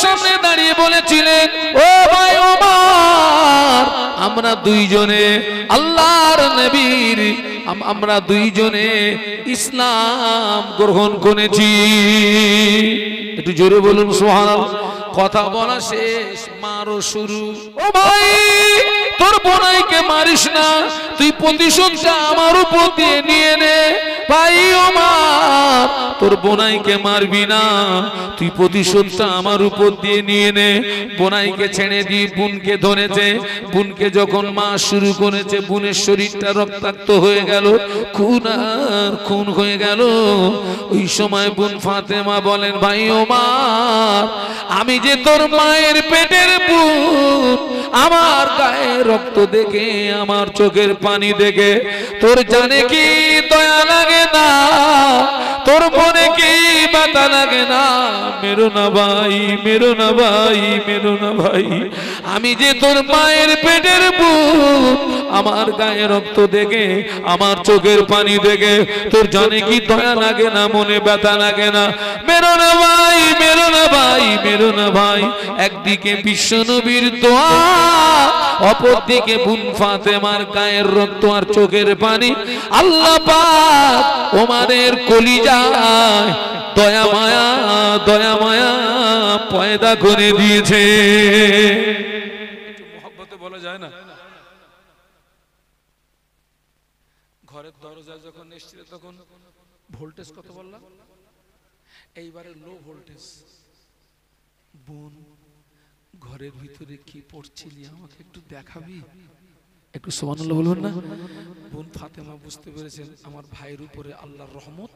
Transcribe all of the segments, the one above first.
সামনে দাঁড়িয়ে বলেছিলেন, ও ভাই ওমর, আমরা দুইজনে আল্লাহর নবীর, আমরা দুইজনে ইসলাম গ্রহণ করেছি। একটু জোরে বলুন সুবহানাল্লাহ। কথা বলা শেষ, মারো শুরু। ও ভাই, তোর বোনাইকে মারিস না, তুই প্রতিশোধটা আমার উপর দিয়ে নিয়ে নে। ভাই ওমর, তোর বোনাইকে মারবি না, তুই প্রতিশোধটা আমার উপর দিয়ে নিয়ে নে। বোনাইকে ছেড়ে দিয়ে বোনকে ধরেছে। বোনকে যখন মা শুরু করেছে, বোনের শরীরটা রক্তাক্ত হয়ে গেল, খুন আর খুন হয়ে গেল। ওই সময় বোন ফাতেমা বলেন, ভাই ওমর, আমি যে তোর মায়ের পেটের বোন, আমার গায়ে রক্ত দেখে, আমার চোখের পানি দেখে তোর জানে কি দয়া লাগে না? তোর মনে কি ব্যথা লাগে না? মেরো না ভাই, মেরো না ভাই, মেরো না ভাই। আমি যে তোর মায়ের পেটের বোন, আমার গায়ে রক্ত দেখে, আমার চোখের পানি দেখে তোর জানে কি দয়া লাগে না, মনে ব্যথা লাগে না? মেরো না ভাই, মেরো না ভাই, মেরো না ভাই। একদিকে বিশ্বনবীর দোয়া, অপরদিকে বোন ফাতেমার গায়ের রক্ত আর চোখের পানি। আল্লাহ পাক ওমরের কলিজায় দয়া মায়া, দয়া মায়া পয়দা করে দিয়েছে। মহব্বতে বলা যায় না। ঘরের দরজায় যখন এসেছিল তখন ভোল্টেজ কত বললাম? এইবারে লো ভোল্টেজ। বোন, ঘরের ভিতরে কি পড়ছিলি আমাকে একটু দেখাবি? একটু সুবহানাল্লাহ বলবেন না? বোন ফাতেমা বুঝতে পেরেছেন আমার ভাইয়ের উপরে আল্লাহর রহমত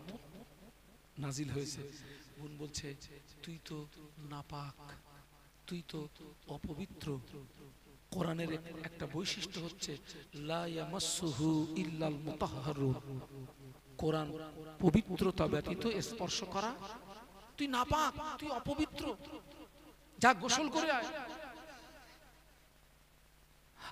নাজিল হয়েছে। বোন বলছে, তুই তো নাপাক, তুই তো অপবিত্র। কোরআনের একটা বৈশিষ্ট্য হচ্ছে লা ইয়ামাসসুহু ইল্লাল মুতাহহারুন। কোরআন পবিত্রতা ব্যতীত স্পর্শ করা। তুই নাপাক, তুই অপবিত্র, যা গোসল করে আয়।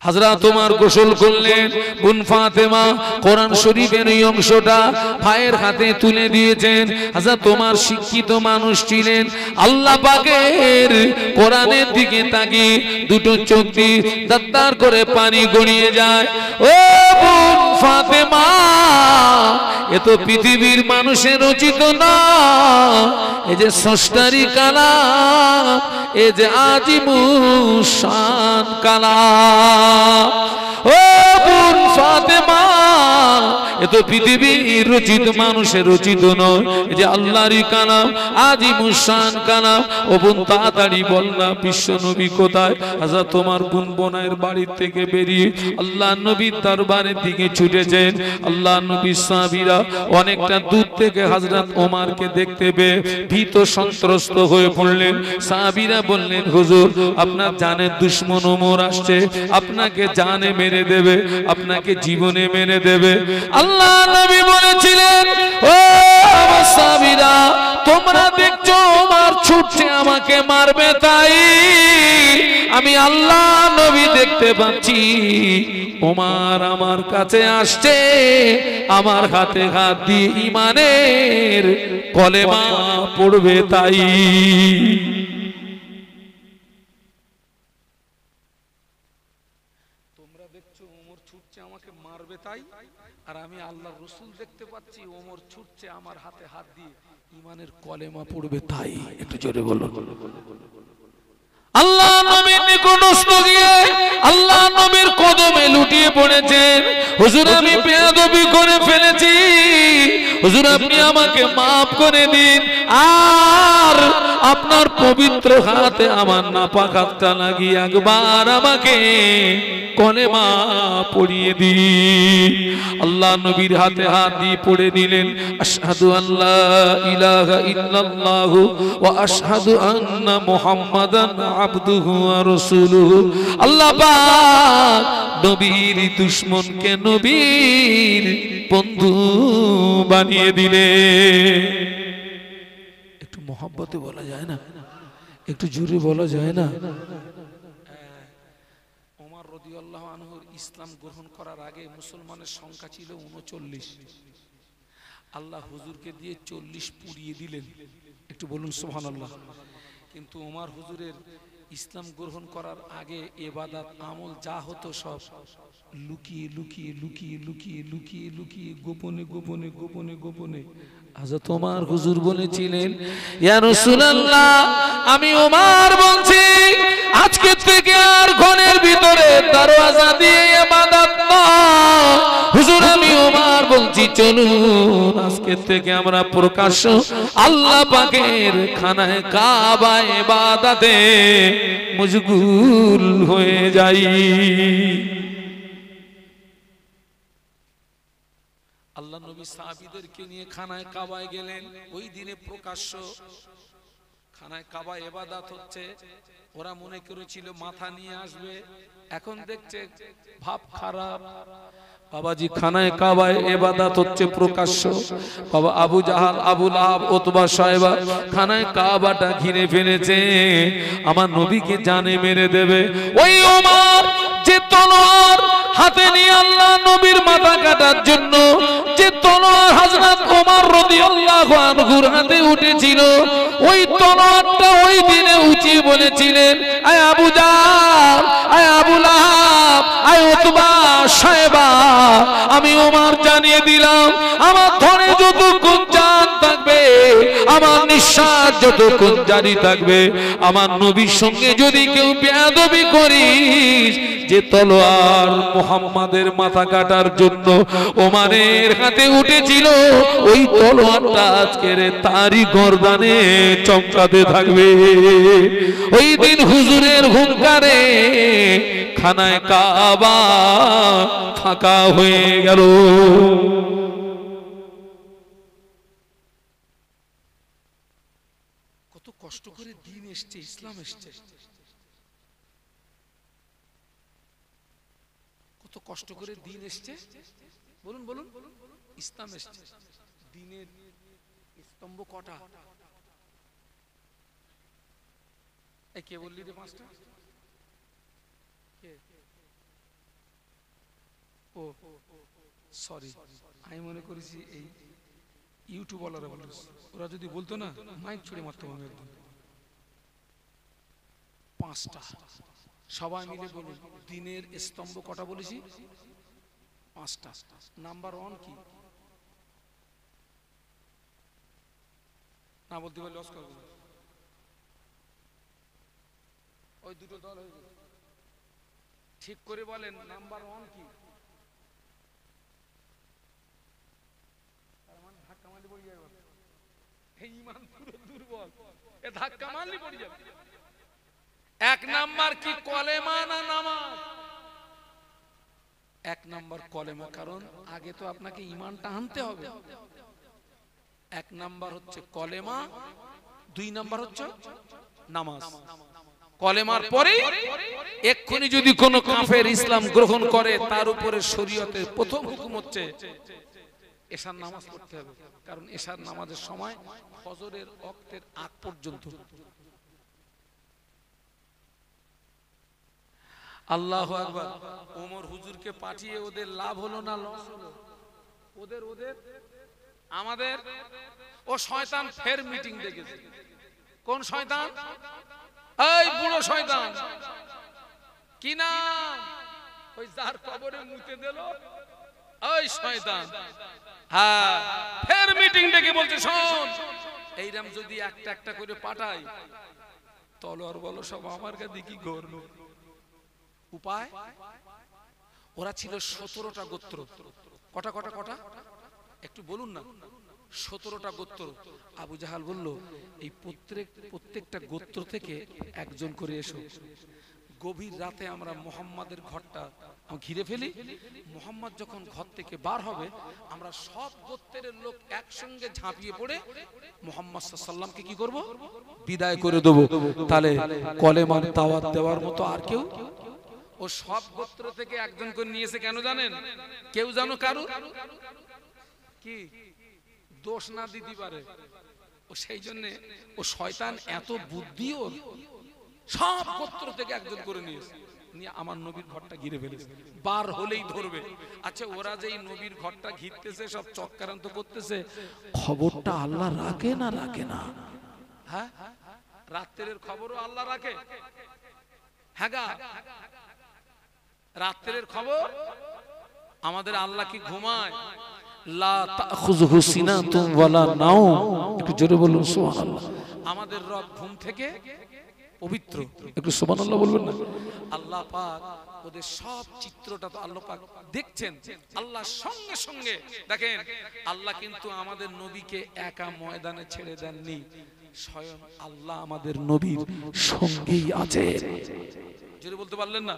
হযরত ওমর গোসল করলেন। বোন ফাতেমা কোরআন শরীফের এই অংশটা ভাইয়ের হাতে তুলে দিয়েছেন। হযরত ওমর শিক্ষিত মানুষ ছিলেন। আল্লাহ পাকের কোরআনের দিকে তাকিয়ে দুটো চোখ দিয়ে দাঁড় করে পানি গড়িয়ে যায়। ও বোন ফাতেমা, এ তো পৃথিবীর মানুষের রচিত না, এই যে স্রষ্টারই কালাম, এই যে আজিমুস শান কালাম। ও বোন ফাতেমা, এ তো পৃথিবীর রচিত, মানুষের রচিত নয়, এই যে আল্লাহরই কালাম, আজিমুস শান কালাম। ও বোন তাড়াতাড়ি বল না, বিশ্ব নবী কোথায়? আচ্ছা, তোমার বোন বোনের বাড়ির থেকে বেরিয়ে আল্লাহ নবীর দরবারের দিকে ছুটেছেন। আল্লাহ নবীর সাহাবীরা অনেকটা দূর থেকে হযরত ওমরকে দেখতে পেয়ে ভীত সন্ত্রস্ত হয়ে পড়লেন। সাহাবীরা বললেন, হুজুর, আপনার জানের দুশমন ওমর আসছে, আপনাকে জানে মেরে দেবে, আপনাকে জীবনে মেরে দেবে। আল্লাহ নবী বলেছিলেন, ও আমার সাহাবীরা, তোমরা দেখছো ওমর ছুটছে আমাকে মারবে, তাই আমি আল্লাহ নবী দেখতে পাচ্ছি ওমর আমার কাছে আসছে, আমার হাতে হাত দিয়ে ঈমানের কলেমা পড়বে, তাই। তোমরা দেখছো ওমর ছুটছে আমাকে মারবে, তাই, আর আমি আল্লাহর রাসূল দেখতে পাচ্ছি ওমর ছুটছে আমার হাতে হাত দিয়ে ঈমানের কলেমা পড়বে, তাই। একটু জোরে বলুন। আল্লাহ নবীর নিকটস্থ গিয়ে আল্লাহ নবীর কদমে লুটিয়ে পড়েছেন। হুজুর, আমি বেয়াদবি করে ফেলেছি, হুজুর আপনি আমাকে মাফ করে দিন, আর আপনার পবিত্র হাতে আমার নাপাক হাতটা লাগিয়ে একবার আমাকে কলেমা পড়িয়ে দিন। আল্লাহ নবীর হাতে হাত দিয়ে পড়ে দিলেন, আশহাদু আল্লা ইলাহা ইল্লাল্লাহু ওয়া আশহাদু আন্না মুহাম্মাদান আবদুহু ওয়া রাসূলুহু। আল্লাহ পাক নবীর দুশমনকে নবীর বন্ধু বানিয়ে দিলেন। একটু মহব্বতে বলা যায় না? একটু জোরে বলা যায় না? ওমর রাদিয়াল্লাহু আনহু ইসলাম গ্রহণ করার আগে মুসলমানের সংখ্যা ছিল ৩৯। আল্লাহ হুজুরকে দিয়ে ৪০ পুড়িয়ে দিলেন। একটু বলুন সুবহানাল্লাহ। কিন্তু ওমর হুজুরের ইসলাম গ্রহণ করার আগে ইবাদত আমল যা হতো সব লুকিয়ে লুকিয়ে লুকিয়ে লুকিয়ে লুকিয়ে লুকিয়ে গোপনে গোপনে গোপনে গোপনে। হযরত ওমর হুজুর বলেছিলেন, ইয়া রাসূলুল্লাহ, আমি ওমর বলছি আজকে থেকে আর ঘরের ভিতরে দরওয়াজা দিয়ে ইবাদত না। হুজুর আমি ওমর বলছি চলুন আজকে থেকে আমরা প্রকাশ্য আল্লাহ পাকের খানায় কাবা ইবাদতে মশগুল হয়ে যাই। আল্লাহ নবী সাহাবীদেরকে নিয়ে খানায় কাবায় গেলেন। ওই দিনে প্রকাশ্য খানায় কাবা ইবাদত হচ্ছে। ওরা মনে করেছিল মাথা নিয়ে আসবে, এখন দেখছে ভাব খারাপ। বাবাজি খানায় কাবায় ইবাদত হচ্ছে প্রকাশ্য। বাবা আবু জাহাল, আবু লাহাব, উতবা, শায়বা খানায় কাবাটা ঘিরে ফেলেছে, আমার নবীকে জানে মেরে দেবে। ওই ওমর যে তলোয়ার হাতে নিয়ে আল্লাহ নবীর মাথা কাটার জন্য যে তলোয়ার হযরত ওমর রাদিয়াল্লাহু আনহুর হাতে উঠেছিল, ওই তলোয়ারটা ওই দিনে উঁচিয়ে বলেছিলেন, আয় আবু জাহল, আয় আবু লাহাব, আয় উতবা, শায়বা, আমি ওমর জানিয়ে দিলাম আমার ধনে যতক্ষণ জান থাকবে, আমার নিঃশ্বাস যতক্ষণ জারি থাকবে, আমার নবীর সঙ্গে যদি কেউ বেয়াদবি করিস, যে তলোয়ার মুহাম্মাদের মাথা কাটার জন্য ওমরের হাতে উঠেছিল, ওই তলোয়ারটা আজকের তারই গর্দানে চমকাতে থাকবে। ওই দিন হুজুরের হুঙ্কারে খানায় কাবা ফাঁকা হয়ে গেল। কত কষ্ট করে দিন এসছে, ইসলাম এসছে, কত কষ্ট করে দিন এসছে। বলুন বলুন, ইসলাম এসছে। দিনের স্তম্ভ কটা? এই কে বললি রে পাঁচটা? ও সরি, আমি মনে করেছি এই ইউটিউবওয়ালারা বলে। ওরা যদি বলতো না মাইক ছুড়ে মারতাম আমি একদম। পাঁচটা। সবাই মিলে বলুন, দিনের স্তম্ভ কটা বলেছি? পাঁচটা। নাম্বার 1 কি? না বলতে পারলে লস করবো। ওই দুটো দল হয়ে গেছে, ঠিক করে বলেন নাম্বার 1 কি? ধাক্কা মারলে পড়ে যাবে। এই ঈমান পুরো দুর্বল, এ ধাক্কা মারলে পড়ে যাবে। 1 নাম্বার কি? কলেমা না নামাজ? 1 নাম্বার কলেমা, কারণ আগে তো আপনাকে ঈমানটা আনতে হবে। 1 নাম্বার হচ্ছে কলেমা, 2 নাম্বার হচ্ছে নামাজ। কলেমার পরে এক্ষুনি যদি কোনো কাফের ইসলাম গ্রহণ করে, তার উপরে শরীয়তের প্রথম হুকুম হচ্ছে এশার নামাজ পড়তে হবে, কারণ এশার নামাজের সময় ফজরের ওয়াক্তের আগ পর্যন্ত। আল্লাহু আকবার। ওমর হুজুরকে পাঠিয়ে ওদের লাভ হলো না লস হলো? ওদের আমাদের ও শয়তান ফের মিটিং ডেকেছে। কোন শয়তান? এই বুড়ো শয়তান। কি নাম? ওই যার কবরে মুতে দিল ওই শয়তান। হ্যাঁ, ফের মিটিং ডেকে বলছে শোন, এইরকম যদি একটা একটা করে পাঠাই, তলোয়ার বলো সব আমার কাছে কি করলো। উপায়? ওরা ছিল 17টা গোত্র। কটা কটা কটা একটু বলুন না। 17টা গোত্র। আবু জাহাল বলল, এই প্রত্যেকটা গোত্র থেকে একজন করে এসো, গভীর রাতে আমরা মুহাম্মাদের ঘরটা ঘিরে ফেলি। মুহাম্মদ যখন ঘর থেকে বার হবে, আমরা সব গোত্রের লোক একসঙ্গে ঝাঁপিয়ে পড়ে মুহাম্মদ সাল্লাল্লাহু আলাইহি ওয়াসাল্লামকে কি করব? বিদায় করে দেব। তাহলে কলেমার দাওয়াত দেওয়ার মতো আর কেউ? ও সব গোত্র থেকে একজন করে নিয়েছে, কেন জানেন? কেউ জানো কারু কি দোষ না দিতে পারে, ও সেই জন্য ও শয়তান এত বুদ্ধি, ওর সব গোত্র থেকে একজন করে নিয়েছে, নিয়ে আমার নবীর ঘরটা ঘিরে ফেলেছে। বার হলেই ধরবে। আচ্ছা, ওরা যেই নবীর ঘরটা ঘিরতেছে, সব চক্রান্ত করতেছে, খবরটা আল্লাহ রাখে না রাখে না? হ্যাঁ, রাত্রের খবরও আল্লাহ রাখে। হ্যাঁ গা, রাত্রের খবর আমাদের আল্লাহ কি ঘুমায়? লা তাখুযুহু সিনাতুন ওয়ালা নাওম। একটু জোরে বলুন সুবহানাল্লাহ। আমাদের রব ঘুম থেকে পবিত্র, একটু সুবহানাল্লাহ বলবেন না? আল্লাহ পাক ওদের সব চিত্রটা তো আল্লাহ পাক দেখছেন। আল্লাহ সঙ্গে সঙ্গে দেখেন, আল্লাহ কিন্তু আমাদের নবীকে একা ময়দানে ছেড়ে দেননি, স্বয়ং আল্লাহ আমাদের নবীর সঙ্গেই আছে। জোরে বলতে পারলেন না?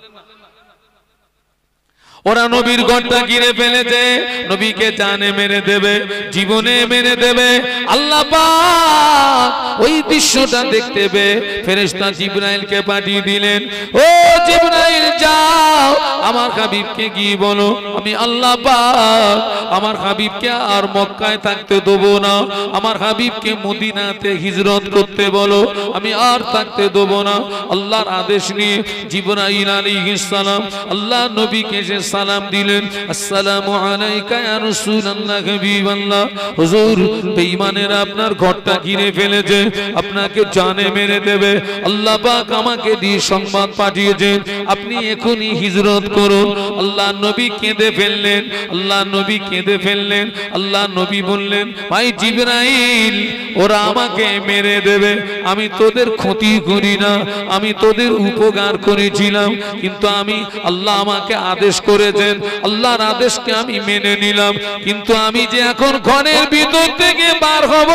ওরা নবীর ঘরটা ঘিরে ফেলেছে, নবীকে জানে মেরে দেবে, জীবনে মেরে দেবে। আল্লাহ পাক ওই দৃশ্যটা দেখতে পেয়ে ফেরেশতা জিবরাইলকে পাঠিয়ে দিলেন, ও জিবরাইল যাও আমার হাবিবকে গিয়ে বলো আমি আল্লাহ পাক আমার হাবিবকে আর মক্কায় থাকতে দেবো না, আমার হাবিবকে মদিনাতে হিজরত করতে বলো, আমি আর থাকতে দেবো না। আল্লাহর আদেশ নিয়ে জিবরাইল আলাইহিস সালাম আল্লাহ নবীকে যে সালাম দিলেন, আসসালামু আলাইকা ইয়া রাসূলুল্লাহ হাবিবাল্লাহ। হুজুর বেঈমানেরা আপনার ঘরটা ঘিরে ফেলেছে, আপনাকে জানে মেরে দেবে। আল্লাহ পাক আমাকে দিয়ে সংবাদ পাঠিয়েছেন আপনি এখনই হিজরত করুন। আল্লাহ নবী কেঁদে ফেললেন, আল্লাহ নবী কেঁদে ফেললেন। আল্লাহ নবী বললেন, ভাই জিবরাইল ওরা আমাকে মেরে দেবে, আমি তোদের ক্ষতি করি না, আমি তোদের উপকার করেছিলাম, কিন্তু আমি আল্লাহ আমাকে আদেশ করেছেন, আল্লাহর আদেশকে আমি মেনে নিলাম, কিন্তু আমি যে এখন ঘরের ভিতর থেকে বার হব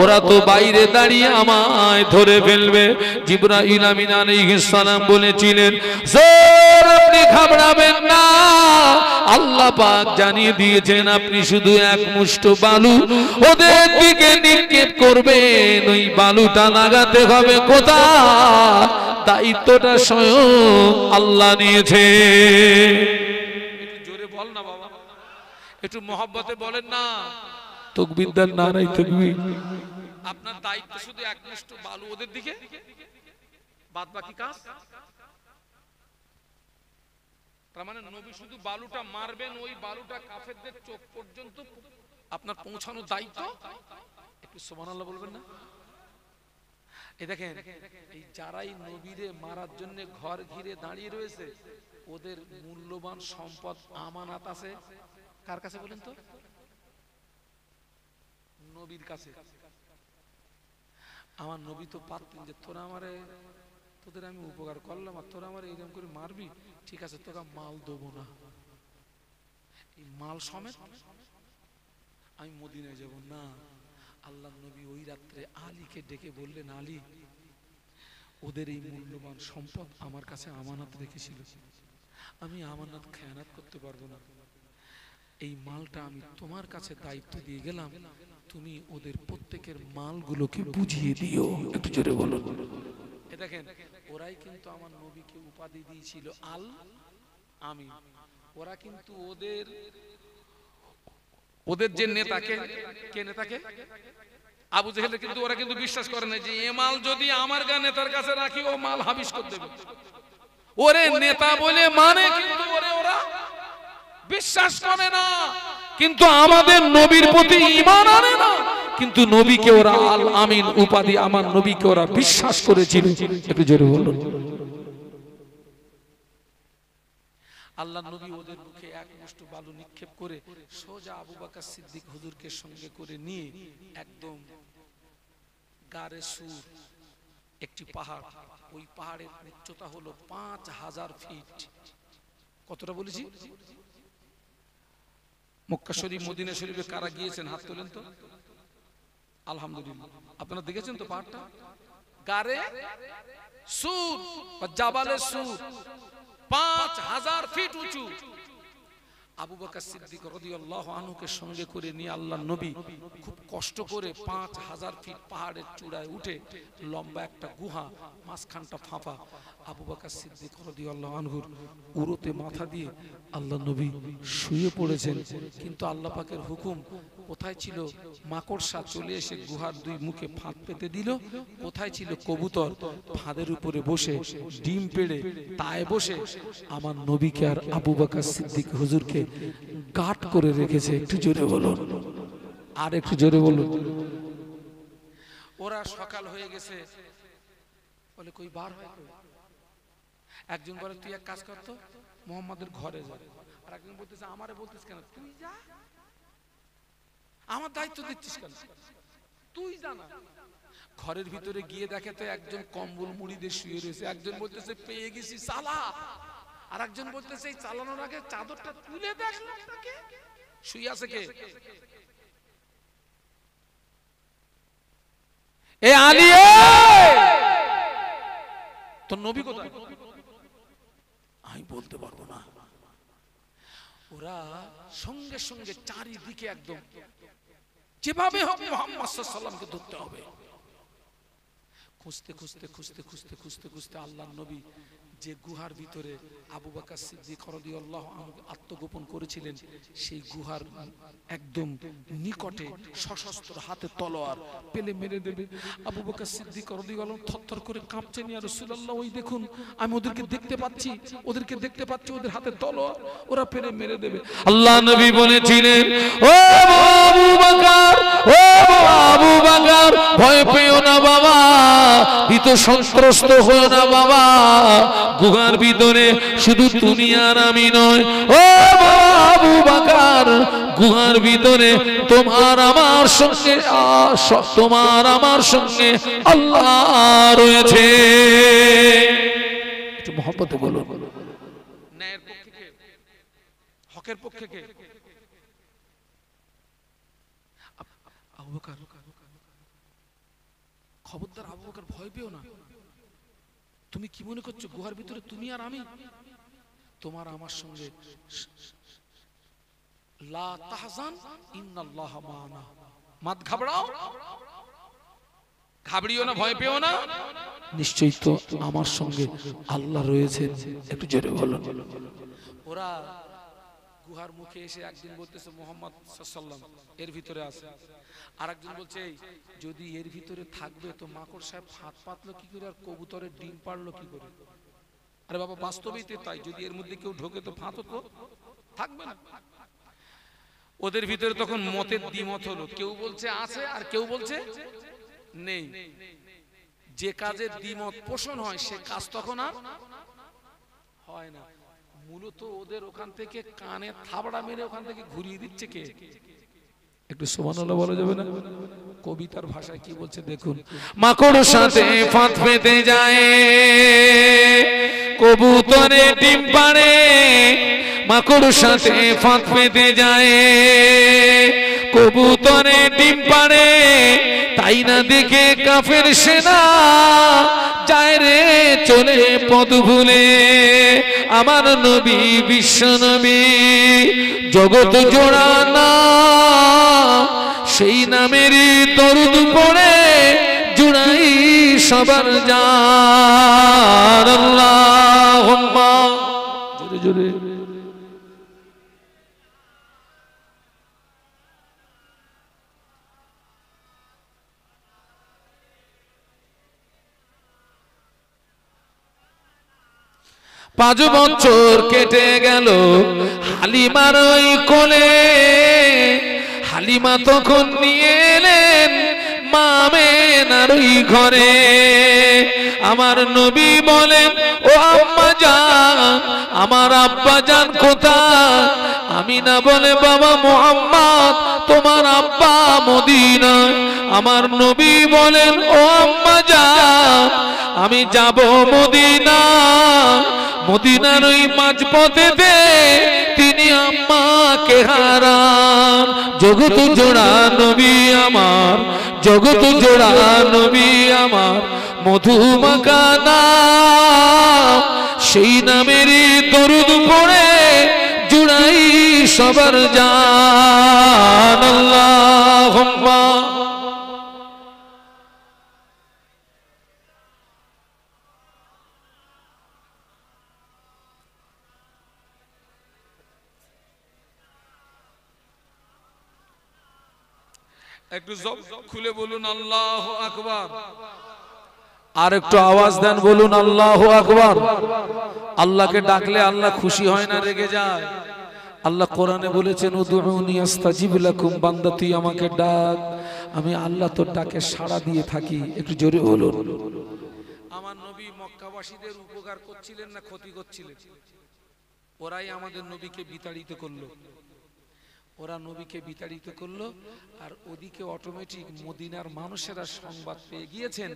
ওরা তো বাইরে দাঁড়িয়ে আমায় ধরে ফেলবে। জিবরাইল আমিন আলাইহিস সালাম বলেছিলেন, জোর আপনি ঘাবড়াবেন না, আল্লাহ পাক জানিয়ে দিয়েছেন আপনি শুধু এক মুষ্ঠ বালু ওদের দিকে নিক্ষেপ করবেন, ওই বালুটা লাগাতে হবে কোথায়, দায়িত্বটা স্বয়ং আল্লাহ নিয়েছে। একটু জোরে বল না বাবা, একটু মহব্বতে বলেন না। তাকবীর দেন, নারায়ে তাকবীর। আপনার দায়িত্ব শুধু এক মুষ্ঠ বালু ওদের দিকে, বাদ বাকি কাজ। তার মানে নবী শুধু বালুটা মারবেন, ওই বালুটা কাফেরদের চোখ পর্যন্ত আপনার পৌঁছানোর দায়িত্ব। একটু সুবহানাল্লাহ বলবেন না? এই দেখেন, এই যারাই নবীরে মারার জন্য ঘর ঘিরে দাঁড়িয়ে রয়েছে ওদের মূল্যবান সম্পদ আমানত আছে কার কাছে বলেন তো? নবীর কাছে। আমার নবী তো পারতেন যে তোরা আমারে, তোদের আমি উপকার করলাম আর তোরা আমার এরকম করে মারবি, ঠিক আছে তোরা মাল দেবো না, এই মাল সমেত আমি মদিনায় যাব না। আল্লাহ নবী ওই রাত্রে আলীকে ডেকে বললেন, আলী ওদের এই মূল্যবান সম্পদ আমার কাছে আমানত রেখেছিল, আমি আমানত খেয়ানত করতে পারবো না, এই মালটা আমি তোমার কাছে দায়িত্ব দিয়ে গেলাম, তুমি ওদের প্রত্যেকের মালগুলোকে বুঝিয়ে দিও। একটু জোরে বলো। দেখেন ওরাই কিন্তু আমার নবীকে উপাধি দিয়েছিল আল আমিন। ওরা কিন্তু ওদের যে নেতাকে, কে নেতাকে? আবু জেহেল, কিন্তু ওরা কিন্তু বিশ্বাস করে না যে এ মাল যদি আমার গা নেতার কাছে রাখি ও মাল হাবিস করে দেবে। ওরে নেতা বলে মানে, কিন্তু ওরা বিশ্বাস করে না, কিন্তু আমাদের নবীর প্রতি ঈমান আনে না, কিন্তু নবীকে ওরা আল আমিন উপাধি আমার নবীকে ওরা বিশ্বাস করেছিল। একটু জোরে বলুন। আল্লাহ নবী ওদের মুখে এক মুষ্ঠ বালু নিক্ষেপ করে সোজা আবু বকর সিদ্দিক হুজুরকে সঙ্গে করে নিয়ে একদম গারে সুর, একটি পাহাড়, ওই পাহাড়ের উচ্চতা হলো 5000 ফিট। কতটা বলেছি? মক্কা শরীফ মদিনা শরীফে কারা গিয়েছেন হাত তোলেন তো? আলহামদুলিল্লাহ, আপনারা দেখেছেন তো পাহাড়টা? গারে সুর বা জাবালে সুর 5000 ফিট উঁচু। আবু বকর সিদ্দিক রাদিয়াল্লাহু আনহুকে সঙ্গে করে নিয়ে আল্লাহর নবী খুব কষ্ট করে 5000 ফিট পাহাড়ের চূড়ায় উঠে, লম্বা একটা গুহা, মাঝখানটা ফাঁপা, আবু বকর সিদ্দিক রাদিয়াল্লাহু আনহুর উরুতে মাথা দিয়ে আল্লাহর নবী শুয়ে পড়েছেন। কিন্তু আল্লাহ পাকের হুকুম, কোথায় ছিল মাকড়সা চলে এসে গুহার দুই মুখে ফাঁদ পেতে দিল, কোথায় ছিল কবুতর ফাঁদের উপরে বসে ডিম পেড়ে তায় বসে আমার নবীকে আর আবু বকর সিদ্দিক হুজুরকে গার্ড করে রেখেছে। একটু জোরে বলুন, আর একটু জোরে বলুন। ওরা সকাল হয়ে গেছে, বলে কই বার হয় কই? একজন বলে তুই এক কাজ কর তো, মোহাম্মদের ঘরে যা। আর একজন বলতেছে আমারে বলতিস কেন, তুই যা, আমার দায়িত্ব দিচ্ছিস কেন, তুই জানা। ঘরের ভিতরে গিয়ে দেখে তো একজন কম্বল মুড়ি দিয়ে শুয়ে রয়েছে, একজন বলতেছে পেয়ে গেছি চালা, আর একজন বলতেছে এই চালানোর আগে চাদরটা তুলে দেখ লোকটাকে শুয়ে আছে কে। এ আলী তোর নবী কোথায়? আমি বলতে পারবো না। ওরা সঙ্গে সঙ্গে চারিদিকে একদম যেভাবে হোক মুহাম্মদ সাল্লাল্লাহু আলাইহি ওয়াসাল্লামকে ধরতে হবে। খুঁজতে খুঁজতে খুঁজতে খুঁজতে খুঁজতে খুঁজতে আল্লাহর নবী যে গুহার ভিতরে আবু বকর সিদ্দিক রাদিয়াল্লাহু আনহু আত্মগোপন করেছিলেন, সেই গুহার একদম নিকটে সশস্ত্র হাতে তলোয়ার পেলে মেরে দেবে। আবু বকর সিদ্দিক রাদিয়াল্লাহু আনহু থরথর করে কাঁপছেন, ইয়া রাসূলুল্লাহ ওই দেখুন আমি ওদেরকে দেখতে পাচ্ছি, ওদের হাতে তলোয়ার, ওরা পেলে মেরে দেবে। আল্লাহ নবী বলেছিলেন ও আবু বকর, ও আবু বকর ভয় পেও না বাবা, ভীত সন্ত্রস্ত হও না বাবা, গুহার ভিতরে শুধু তুমি আর আমি নয়, ও আবু বকর গুহার ভিতরে তোমার আমার সঙ্গে আল্লাহ রয়েছে। একটু মহব্বতে বলো, ন্যায়ের পক্ষে কে, হকের পক্ষে কে? আবু বকর, খবরদার আবু বকর ভয় পেও না। তুমি কি মনে করছো গুহার ভিতরে তুমি আর আমি? তোমার আমার সঙ্গে লা তাহজান ইন্নাল্লাহ মা'ানা, মত ঘাবড়াও, ঘাবড়িও না, ভয় পেও না, নিশ্চয়ই তো আমার সঙ্গে আল্লাহ রয়েছে। একটু জোরে বলুন। ওরা গুহার মুখে এসে একদিন বলতেছে মুহাম্মদ সাল্লাল্লাহু আলাইহি ওয়াসাল্লাম এর ভিতরে আছে, আরেকজন বলছে যদি এর ভিতরে থাকবে তো মাকড় সাহেব ফাঁদ পাতলো কি করে আর কবুতরের ডিম পারলো কি করে? আরে বাবা বাস্তবেই তো তাই, যদি এর মধ্যে কেউ ঢোকে তো ফাঁদ তো থাকবে না। ওদের ভিতরে তখন মতের দ্বিমত হলো, কেউ বলছে আছে আর কেউ বলছে নেই। যে কাজে দ্বিমত পোষণ হয় সে কাজ তখন আর হয় না। মূলত ওদের ওখান থেকে কানে থাবড়া মেরে ওখান থেকে ঘুরিয়ে দিচ্ছে কে? একটু সুবহানাল্লাহ বলা যাবে না? কবিতার ভাষায় কি বলছে দেখুন। মাকড় সাথে ফাঁদ পেতে যায়, কবুতরে ডিম পাড়ে, মাকড় সাথে ফাঁদ পেতে যায়, কবুতরে ডিম পাড়ে, তাই না দেখে কাফের সেনা যায় রে চলে পথ ভুলে। আমার নবী বিশ্ব নবী জগৎ জোড়া না, সেই নামেরই দরুদ পড়ে জুড়াই সবার জান। আল্লাহুম্মা জোরে জোরে পাঁচ বছর কেটে গেল হালিমার ওই কোলে, হালিমা তখন নিয়ে এলেন মা আমেনার ওই ঘরে। আমার নবী বলেন ও আম্মা জান, আমার আব্বা জান কোথায়? আমিনা বলে বাবা মুহাম্মদ তোমার আব্বা মদিনায়। আমার নবী বলেন ও আম্মা জান আমি যাব মদিনা, মদিনার ওই মাঝপথেতে তিনি আম্মাকে হারান। জগৎ জোড়া নবী আমার, জগৎ জোড়া নবী আমার, মধুমাখা নাম, সেই নামেরই দরুদ পড়ে জুড়াই সবার জান। আল্লাহুম্মা একটু জব খুলে বলুন আল্লাহু আকবার। আর একটু আওয়াজ দেন, বলুন আল্লাহু আকবার। আল্লাহকে ডাকলে আল্লাহ খুশি হয় না, রেগে যায়। আল্লাহ কোরআনে বলেছেন উদউনি আস্তাজিব লাকুম, বান্দা তুই আমাকে ডাক আমি আল্লাহ তোর ডাকে সাড়া দিয়ে থাকি। একটু জোরে বলুন। আমার নবী মক্কাবাসীদের উপকার করছিলেন না ক্ষতি করছিলেন? ওরাই আমাদের নবীকে বিতাড়িত করলো। ওরা নবীকে বিতাড়িত করলো, আর ওদিকে অটোমেটিক মদিনার মানুষেরা সংবাদ পেয়ে গিয়েছেন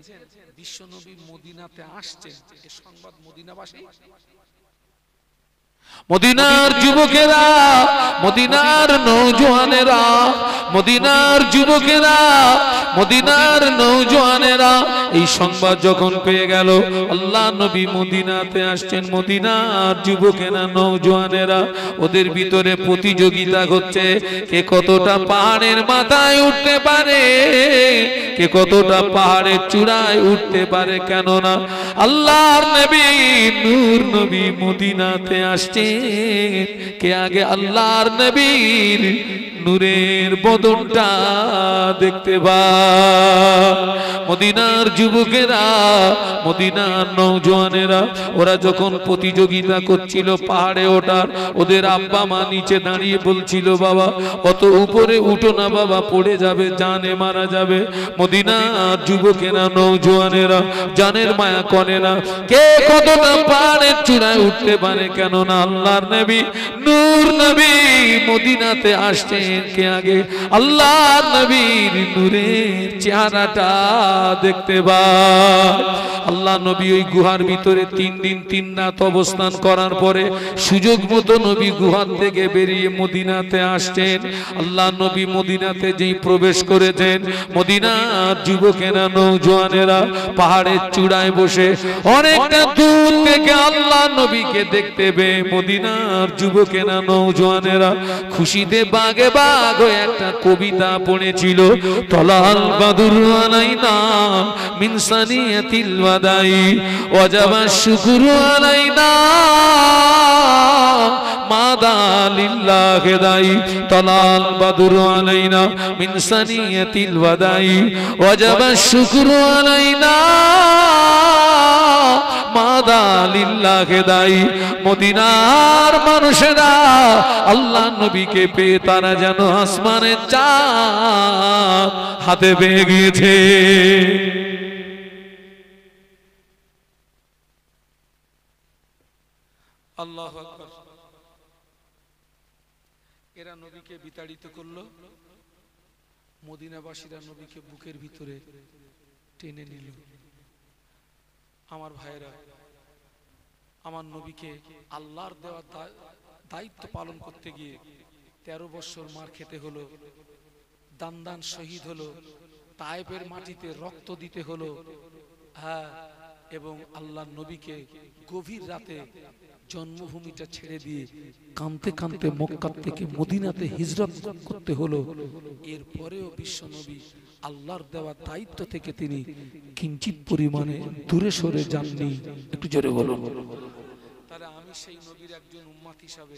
বিশ্ব নবী মদিনাতে আসছেন। এ সংবাদ মদিনাবাসী, মদিনার যুবকেরা, মদিনার নওজোয়ানেরা, মদিনার যুবকেরা, মদিনার নওজোয়ানেরা এই সংবাদ যখন পেয়ে গেল আল্লাহ নবী মদিনাতে আসছেন, মদিনার যুবকেরা নওজোয়ানেরা ওদের ভিতরে প্রতিযোগিতা হচ্ছে কে কতটা পাহাড়ের মাথায় উঠতে পারে, কে কতটা পাহাড়ের চূড়ায় উঠতে পারে। কেননা আল্লাহর নবী নূর নবী মদিনাতে আসছে, কে আগে আল্লাহর নবীর নূরের বদনটা দেখতে পায়। মদিনার যুবকেরা, মদিনার নওজোয়ানেরা ওরা যখন প্রতিযোগিতা করছিল পাহাড়ে ওঠার, ওদের আব্বা মা নিচে দাঁড়িয়ে বলছিল বাবা অত উপরে উঠো না বাবা, পড়ে যাবে, জানে মারা যাবে। মদিনার যুবকেরা নওজোয়ানেরা জানের মায়া করে না কে কতটা পাহাড়ের চূড়ায় উঠতে পারে। কেননা আল্লাহর নবী নূর নবী মদিনাতে আসছেন, কে আগে আল্লাহর নবীর নূরের চেহারাটা দেখতে পায়। আল্লাহ নবী ওই গুহার ভিতরে 3 দিন 3 রাত অবস্থান করার পরে সুযোগ মতো নবী গুহার থেকে বেরিয়ে মদিনাতে আসছেন। আল্লাহ নবী মদিনাতে যেই প্রবেশ করেছেন, মদিনার যুবকেরা নওজোয়ানেরা পাহাড়ের চূড়ায় বসে অনেকটা দূর থেকে আল্লাহ নবীকে দেখতে পেয়ে মদিনার যুবকেরা নওজোয়ানেরা খুশিতে বাগে বাগ হয়ে একটা কবিতা পড়েছিল, তলাল বাদুর আলাইনা মিন সানিয়াতিল ওয়াদাই ওয়াজাবা শুকরু আলাইনা মাদা লিল্লাহি দাই। তলাল বাদুর আলাইনা মিন সানিয়াতিল ওয়াদাই ওয়াজাবা শুকরু আলাইনা মাদা লিল্লাহি দাই। মদিনার মানুষেরা আল্লাহ নবীকে পেয়ে তারা যেন আসমানের চাঁদ হাতে পেয়ে গিয়েছে। আল্লাহু আকবার। এরা নবীকে বিতাড়িত করলো, মদিনাবাসীরা নবীকে বুকের ভিতরে টেনে নিল। আমার ভাইরা, আমার নবীকে আল্লাহর দেওয়া দায়িত্ব পালন করতে গিয়ে 13 বছর মার খেতে হলো, দান শহীদ হলো, তায়েফের মাটিতে রক্ত দিতে হলো। হ্যাঁ, এবং আল্লাহর নবীকে গভীর রাতে জন্মভূমিটা ছেড়ে দিয়ে কাঁদতে কাঁদতে মক্কা থেকে মদিনাতে হিজরত করতে হলো। এরপরেও বিশ্ব নবী আল্লাহর দেওয়া দায়িত্ব থেকে তিনি কিঞ্চিত পরিমাণে দূরে সরে যাননি। একটু জোরে বলুন। তাহলে আমি সেই নবীর একজন উম্মত হিসাবে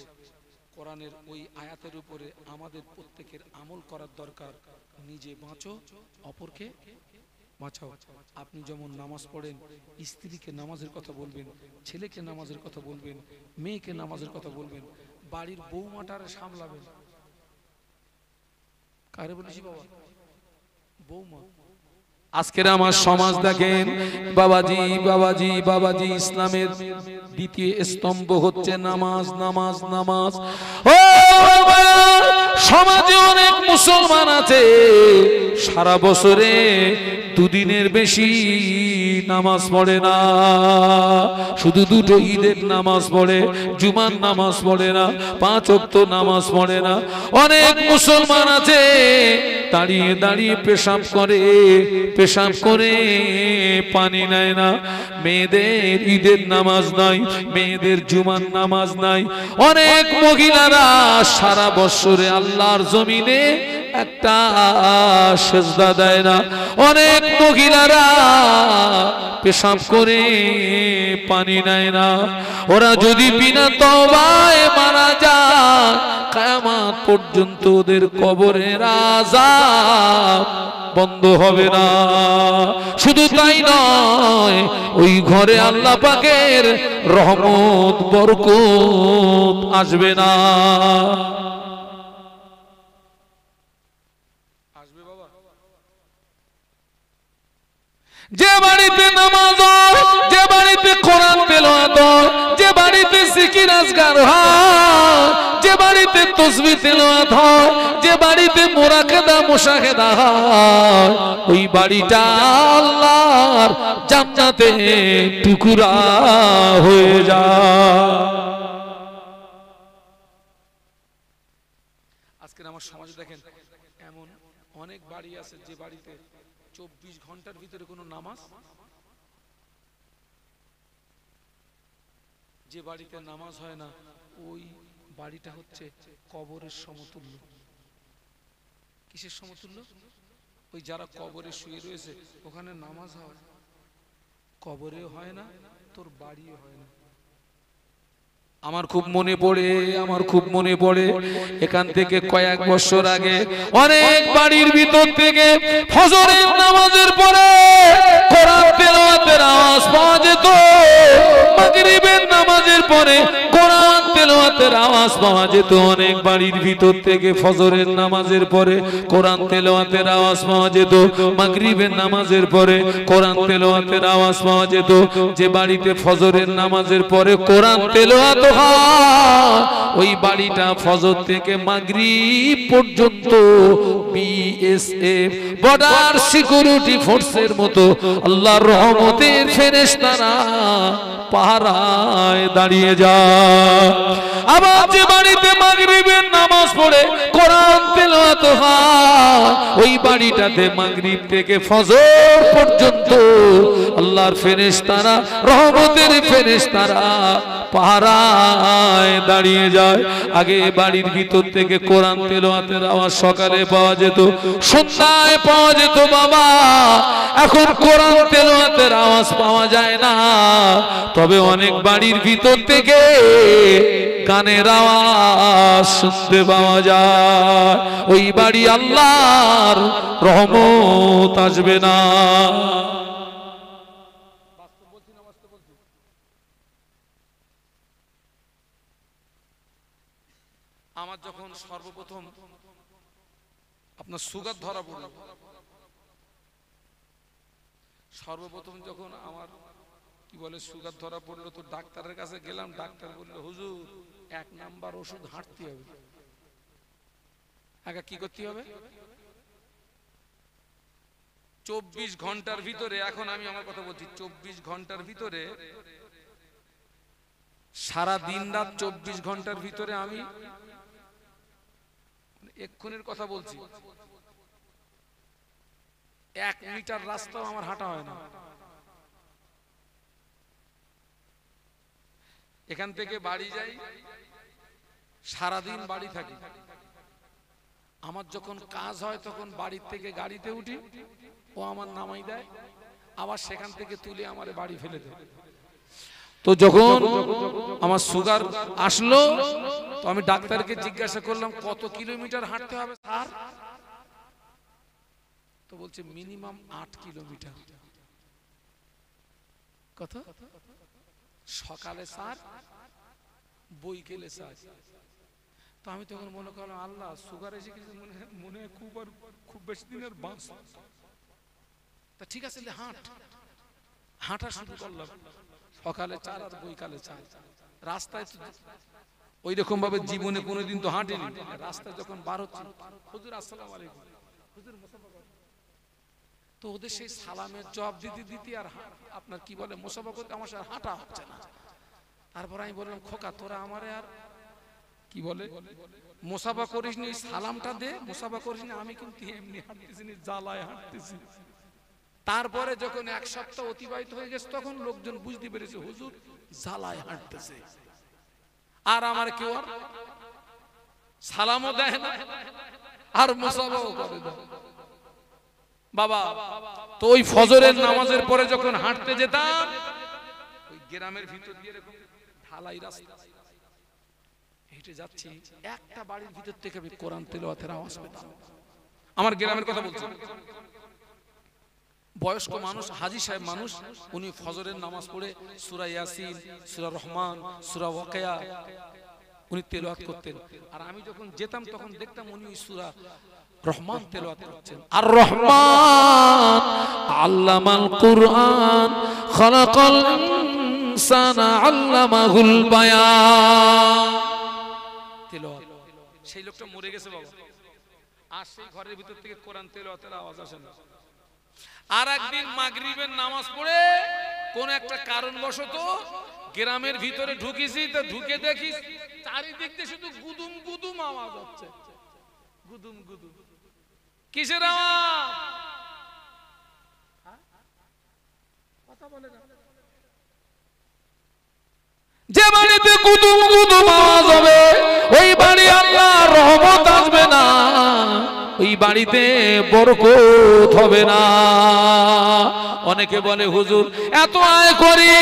কোরআনের ওই আয়াতের উপরে আমাদের প্রত্যেকের আমল করার দরকার। নিজে বাঁচো, অপরকে বাঁচাও। আপনি যেমন নামাজ পড়েন, স্ত্রীকে নামাজের কথা বলবেন, ছেলেকে নামাজের কথা বলবেন, মেয়েকে নামাজের কথা বলবেন, বাড়ির বৌমাটারে সামলাবেন। কারে বলেছি বাবা? বৌমা। আজকের আমার সমাজ দেখেন বাবাজি, বাবাজি, বাবাজি, ইসলামের দ্বিতীয় স্তম্ভ হচ্ছে নামাজ, নামাজ, নামাজ। ও সমাজে অনেক মুসলমান আছে সারা বছরে 2 দিনের বেশি নামাজ পড়ে না, শুধু 2টো ঈদের নামাজ পড়ে, জুমার নামাজ পড়ে না, 5 ওয়াক্ত নামাজ পড়ে না। অনেক মুসলমান আছে দাঁড়িয়ে দাঁড়িয়ে পেশাব করে, পেশাব করে পানি নেয় না। মেয়েদের ঈদের নামাজ নাই, মেয়েদের জুমার নামাজ নাই। অনেক মহিলারা সারা বছরে আল্লাহর জমিনে একটা সেজদা দেয় না। অনেক মহিলারা পেশাব করে পানি নেয় না। ওরা যদি বিনা তওবায় মারা যায়, কিয়ামত পর্যন্ত ওদের কবরের আযাব বন্ধ হবে না। শুধু তাই নয়, ওই ঘরে আল্লাহ পাকের রহমত বরকত আসবে না। আসবে বাবা? যে বাড়িতে নামাজ হয়, যে বাড়িতে কোরআন তেলাওয়াত হয়, যে বাড়িতে জিকির আজকার হয়, যে বাড়িতে তাসবিহ তেলাওয়াত হয়, যে বাড়িতে মুরাকাবা মুশাহাদা হয়, ওই বাড়িটা আল্লাহর জান্নাতে টুকরা হয়ে যায়। আজকের আমার সমাজে দেখেন এমন অনেক বাড়ি আছে যে বাড়িতে 24 ঘন্টার ভিতরে কোনো নামাজ, যে বাড়িতে নামাজ হয় না ওই বাড়িটা হচ্ছে কবরের সমতুল্য। কিসের সমতুল্য? ওই যারা কবরে শুয়ে রয়েছে ওখানে নামাজ হয়, কবরেও হয় না, তোর বাড়িও হয় না। আমার খুব মনে পড়ে এখান থেকে কয়েক বছর আগে অনেক বাড়ির ভিতর থেকে ফজরের নামাজের পরে কোরআন তেলাওয়াতের আওয়াজ পাওয়া যেত, মাগরিবের নামাজের পরে কোরআন তেলাওয়াতের আওয়াজ পাওয়া যেত। অনেক বাড়ির ভিতর থেকে ফজরের নামাজের পরে কোরআন তেলাওয়াতের আওয়াজ পাওয়া যেত, মাগরিবের নামাজের পরে কোরআন তেলাওয়াতের আওয়াজ পাওয়া যেত। যে বাড়িতে ফজরের নামাজের পরে কোরআন তেলাওয়াত ওই বাড়িটা ফজর থেকে মাগরিব পর্যন্ত বিএসএফ বর্ডার সিকিউরিটি ফোর্সের মতো আল্লাহর রহমতের ফেরেশতারা পাহারায় দাঁড়িয়ে যায়। আবার যে বাড়িতে মাগরিবের নামাজ পড়ে কোরআন তেলাওয়াত হয় ওই বাড়িটাতে মাগরিব থেকে ফজর পর্যন্ত আল্লাহর ফেরেশতারা, রহমতের ফেরেশতারা পাহারায় দাঁড়িয়ে যায়। আগে বাড়ির ভিতর থেকে কোরআন তেলাওয়াতের আওয়াজ সকালে পাওয়া যেত, সন্ধ্যায় পাওয়া যেত বাবা। এখন কোরআন তেলাওয়াতের আওয়াজ পাওয়া যায় না, তবে অনেক বাড়ির ভিতর থেকে গানের আওয়াজ শুনতে পাওয়া যায়। ওই বাড়ি আল্লাহর রহমত আসবে না। আমার যখন সর্বপ্রথম আপনার সুগার ধরা পড়ল, সর্বপ্রথম যখন আমার কি বলে সুগার ধরা পড়লো, তো ডাক্তারের কাছে গেলাম। ডাক্তার বললো হুজুর 1 নাম্বার ওষুধ হাঁটতে হবে। আগে কি করতে হবে? 24 ঘন্টার ভিতরে, এখন আমি আমার কথা বলছি, 24 ঘন্টার ভিতরে, সারা দিন রাত 24 ঘন্টার ভিতরে আমি এক্ষুনির কথা বলছি, 1 মিটার রাস্তাও আমার হাঁটা হয় না। এখান থেকে বাড়ি যাই, সারাদিন বাড়ি থাকি। আমার যখন কাজ হয় তখন বাড়ির থেকে গাড়িতে উঠি, ও আমার নামাই দেয়, আবার সেখান থেকে তুলে আমার বাড়ি ফেলে দেয়। তো যখন আমার সুগার আসলো তো আমি ডাক্তারকে জিজ্ঞাসা করলাম কত কিলোমিটার হাঁটতে হবে স্যার? তো বলছে মিনিমাম 8 কিলোমিটার। কত? সকালে 4, বৈকালে 4। তো আমি তখন মনে করলাম আল্লাহ সুগার এসে কিছু মনে খুব বেশি দিনের বাঁচ। তা ঠিক আছে, হাঁটা শুরু করলাম। সকালে 4 আর বৈকালে 4। রাস্তায় ওই রকম ভাবে জীবনে কোনোদিন তো হাঁটিনি। রাস্তায় যখন বার হচ্ছি, হুজুর আসসালামু আলাইকুম, হুজুর মুসাফা করেন। তো ওদের সেই সালামের জবাব দিতে আর আপনার কি বলে মুসাফা করতে আমার সাথে হাঁটা হচ্ছে না। তারপর আমি বললাম খোকা তোরা আমারে আর কি বলে মুসাফা করিস নি, সালামটা দে, মুসাফা করিস না। আমি কিন্তু এমনি হাঁটতেছি, জ্বালায় হাঁটতেছি। তারপরে যখন 1 সপ্তাহ অতিবাহিত হয়ে গেছে তখন লোকজন বুঝতে পেরেছে হুজুর জ্বালায় হাঁটতেছে। আর আমার কেউ আর সালামও দেয় না আর মুসাফাও করে না বাবা। তো ওই ফজরের নামাজের পরে যখন হাঁটতে যেতাম, ওই গ্রামের ভিতর দিয়ে এরকম ঢালাই রাস্তা হেঁটে যাচ্ছি, একটা বাড়ির ভিতর থেকে আমি কোরআন তেলাওয়াতের আওয়াজ পেতাম। আমার গ্রামের কথা বলছি, বয়স্ক মানুষ, হাজী সাহেব মানুষ, উনি ফজরের নামাজ পড়ে সূরা ইয়াসিন, সূরা রহমান, সূরা ওয়াকিয়া উনি তেলাওয়াত করতেন। আর আমি যখন যেতাম তখন দেখতাম উনি ওই সূরা রহমান তেলাওয়াত করছেন। আর রহমান আল্লামাল কুরআন খালাকাল ইনসানা আল্লামাহুল বায়ান। তেলাওয়াত, সেই লোকটা মরে গেছে বাবা, আর সেই ঘরের ভিতর থেকে কোরআন তেলাওয়াতের আওয়াজ আসে না। আর একদিন মাগরিবের নামাজ পড়ে কোন একটা কারণবশত গ্রামের ভিতরে ঢুকেছি, তো ঢুকে দেখি চারিদিক দিয়ে শুধু গুদুম গুদুম আওয়াজ হচ্ছে, গুদুম গুদুম। কিসের আওয়াজ? কথা বলে না। যে বাড়িতে গুদুম গুদুম আওয়াজ হবে ওই বাড়ি আল্লাহর রহমত আসবে না, ওই বাড়িতে বরকত হবে না। অনেকে বলে হুজুর এত আয় করি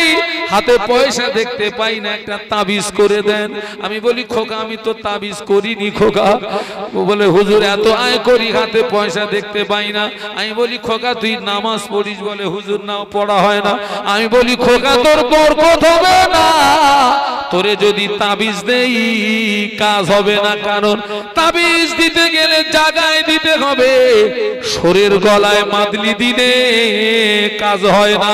হাতে পয়সা দেখতে পাই না, একটা তাবিজ করে দেন। আমি বলি খোকা আমি তো তাবিজ করিনি খোকা। ও বলে হুজুর এত আয় করি হাতে পয়সা দেখতে পাই না। আমি বলি খোকা তুই নামাজ পড়িস? বলে হুজুর নাও পড়া হয় না। আমি বলি খোকা তোর বরকত হবে না, তোরে যদি তাবিজ দেই কাজ হবে না। কারণ তাবিজ দিতে গেলে জায়গায় দিতে হবে, শরীর গলায় মাদলি দিনে কাজ হয় না।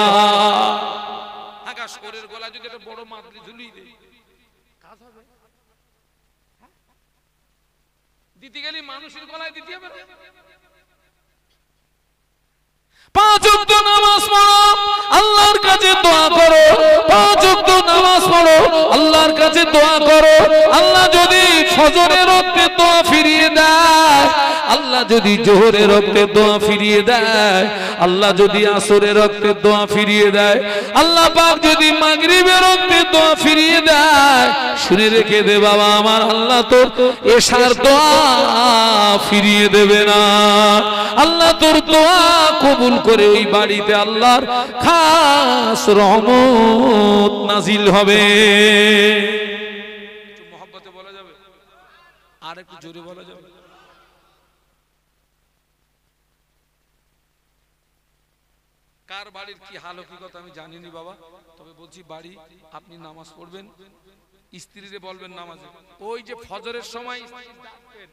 শরীর গলায় যদি একটা বড় মাদলি ঝুলিয়ে দেই কাজ হবে? দিতে গেলে মানুষের গলায় দিতে হবে না। 5 ওয়াক্ত নামাজ পড়ো, আল্লাহর কাছে দোয়া করো। 5 ওয়াক্ত নামাজ পড়ো, আল্লাহর কাছে দোয়া করো। আল্লাহ যদি ফজরের রক্তে দোয়া ফিরিয়ে দেয়, আল্লাহ যদি জোহরের রক্তে দোয়া ফিরিয়ে দেয়, আল্লাহ যদি আসরের রক্তে দোয়া ফিরিয়ে দেয়, আল্লাহ পাক যদি মাগরিবের রক্তে দোয়া ফিরিয়ে দেয়, শুনে রেখে দে বাবা আমার, আল্লাহ তোর এশার দোয়া ফিরিয়ে দেবে না। আল্লাহ তোর দোয়া কবুল করে ওই বাড়িতে আল্লাহর খাস রহমত নাজিল হবে। একটু মহব্বতে বলা যাবে, আর একটু জোরে বলা যাবে? কার বাড়ির কি হাল হকিকত আমি জানিনি বাবা, তবে বলছি বাড়ি আপনি নামাজ পড়বেন, স্ত্রীরে বলবেন নামাজে, ওই যে ফজরের সময় ডাকবেন,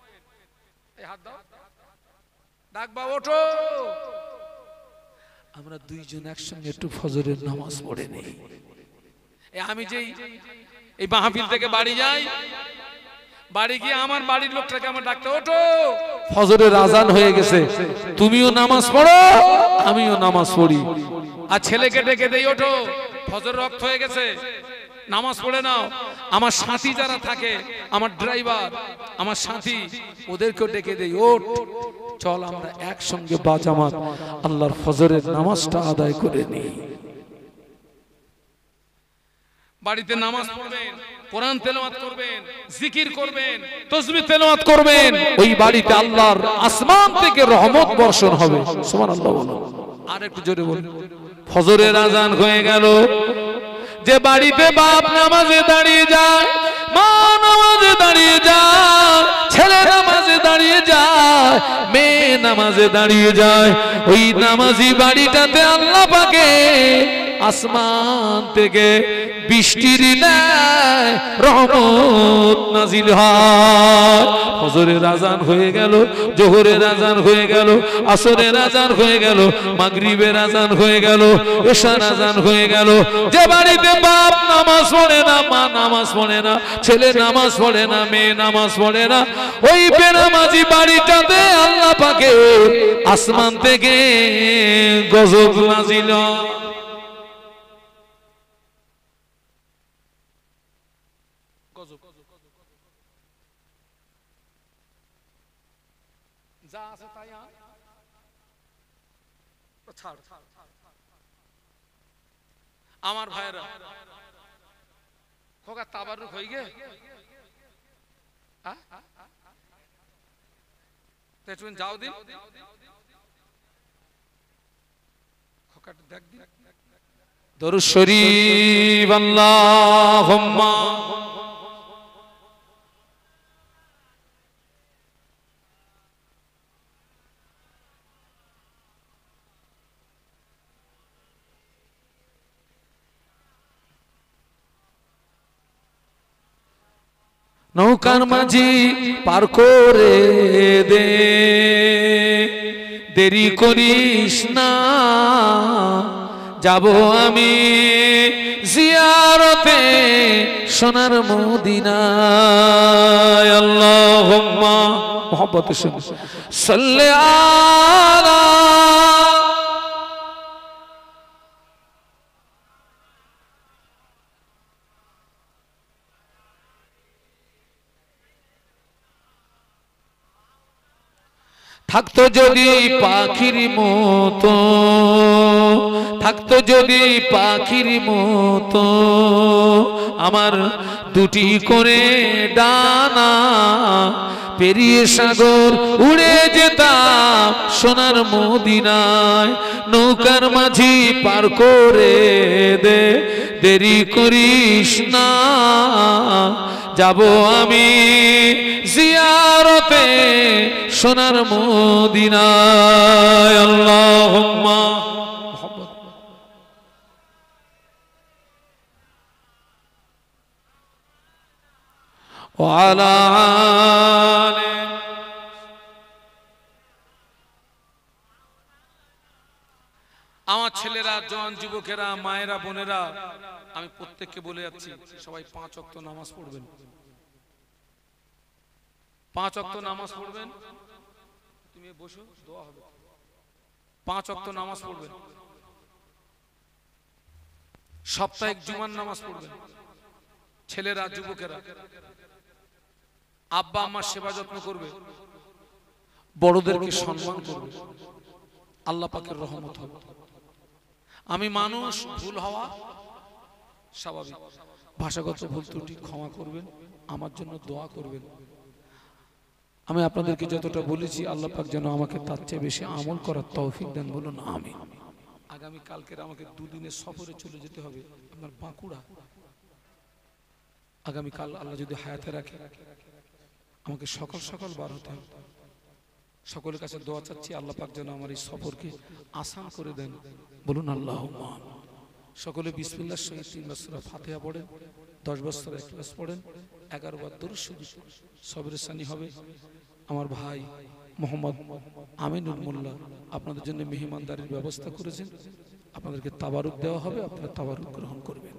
এই হাত দাও, ডাকবা ওঠো, আমরা দুইজন একসঙ্গে একটু ফজরের নামাজ পড়ে নেই। আমি যেই এই মাহফিল থেকে বাড়ি যাই, বাড়ি গিয়ে আমার বাড়ির লোকটাকে আমার ডাকতে, ওঠো ফজরের আজান হয়ে গেছে, তুমিও নামাজ পড়ো আমিও নামাজ পড়ি। আর ছেলেকে ডেকে দেই, ওঠো ফজর রক্ত হয়ে গেছে নামাজ পড়ে নাও। আমার সাথী যারা থাকে, আমার ড্রাইভার, আমার সাথী, ওদেরকেও ডেকে দেই, ওঠ চল আমরা একসঙ্গে বাজামাত আল্লাহর ফজরের নামাজটা আদায় করে নিই। বাড়িতে নামাজ পড়বেন, কোরআন তেলাওয়াত করবেন, জিকির করবেন, তাসবিহ তেলাওয়াত করবেন, ওই বাড়িতে আল্লাহর আসমান থেকে রহমত বর্ষণ হবে। সুবহানাল্লাহ বলো। আর একটু জোরে বলুন। ফজরের আজান হয়ে গেল, যে বাড়িতে বাপ নামাজে দাঁড়িয়ে যায়, মা নামাজে দাঁড়িয়ে যায়, ছেলে নামাজে দাঁড়িয়ে যায়, মেয়ে নামাজে দাঁড়িয়ে যায়, ওই নামাজি বাড়িটাতে আল্লাহ পাকে আসমান থেকে বৃষ্টির ন্যায় রহমত নাজিল হয়। ফজরের আজান হয়ে গেল, জোহরের আজান হয়ে গেল, আসরের আজান হয়ে গেল, মাগরিবের আজান হয়ে গেল, এশার আজান হয়ে গেল। যে বাড়িতে বাপ নামাজ পড়ে না, মা নামাজ পড়ে না, ছেলে নামাজ পড়ে না, মেয়ে নামাজ পড়ে না, ওই বেনামাজি বাড়িটাতে আল্লাহ পাকে আসমান থেকে গজব নাজিল হয়। যা আছে তাই ছাড়। আমার ভাইরা খোকা তাবারুক হয়ে গে, যাও দিন খোকাটা দেখ দিন। দরুদ শরীফ আল্লাহুম্মা নৌকার মাঝি পার করে দে। দেরি করিস না, যাব আমি জিয়ারতে সোনার মদিনায়। আল্লাহুম্মা মুহাব্বতের সঙ্গে সাল্লি আলা। থাকতো যদি পাখির মতো, থাকতো যদি পাখির মতো আমার দুটি করে ডানা, পেরিয়ে সাগর উড়ে যেতাম সোনার মদিনায়। নৌকার মাঝি পার করে দে, দেরি করিস না, যাব আমি জিয়ারতে সোনার মদিনায়। আল্লাহুম্মা ওয়া আলা আলি। আমার ছেলেরা, জওয়ান যুবকেরা, মায়েরা, বোনেরা, আমি প্রত্যেককে বলে যাচ্ছি, সবাই 5 ওয়াক্ত নামাজ পড়বেন। 5 ওয়াক্ত নামাজ পড়বেন। তুমি বসো, দোয়া হবে। 5 ওয়াক্ত নামাজ পড়বেন। সাপ্তাহিক জুমার নামাজ পড়বেন। ছেলেরা, যুবকেরা, আব্বা আম্মার সেবা যত্ন করবে, বড়দেরকে সম্মান করবে, আল্লাহ পাকের রহমত হবে। আমি মানুষ, ভুল হওয়া স্বাভাবিক, ভাষাগত ভুল ত্রুটি ক্ষমা করবেন, আমার জন্য দোয়া করবেন। আমি আপনাদেরকে যতটা বলেছি আল্লাহ পাক যেন আমাকে তার চেয়ে বেশি আমল করার তৌফিক দেন, বলুন আমিন। আগামী কালকের আমাকে 2 দিনের সফরে চলে যেতে হবে আপনার বাঁকুড়া। আগামী কাল আল্লাহ যদি হায়াতে রাখে আমাকে সকাল সকাল বার হতে হবে। সকলের কাছে দোয়া চাচ্ছি আল্লাহ পাক যেন আমার এই সফরকে আসান করে দেন, বলুন আল্লাহুম্মা। সকলে বিসমিল্লাহর সহিত 3 বার সূরা ফাতিহা পড়েন, 10 বার সূরা ইখলাস পড়েন, 11 বার দরুদ শরীফ। সবরের সানি হবে আমার ভাই মোহাম্মদ আমিনুল মোল্লা আপনাদের জন্য মেহমানদারির ব্যবস্থা করেছেন। আপনাদেরকে তাবারুক দেওয়া হবে, আপনারা তাবারুক গ্রহণ করবেন।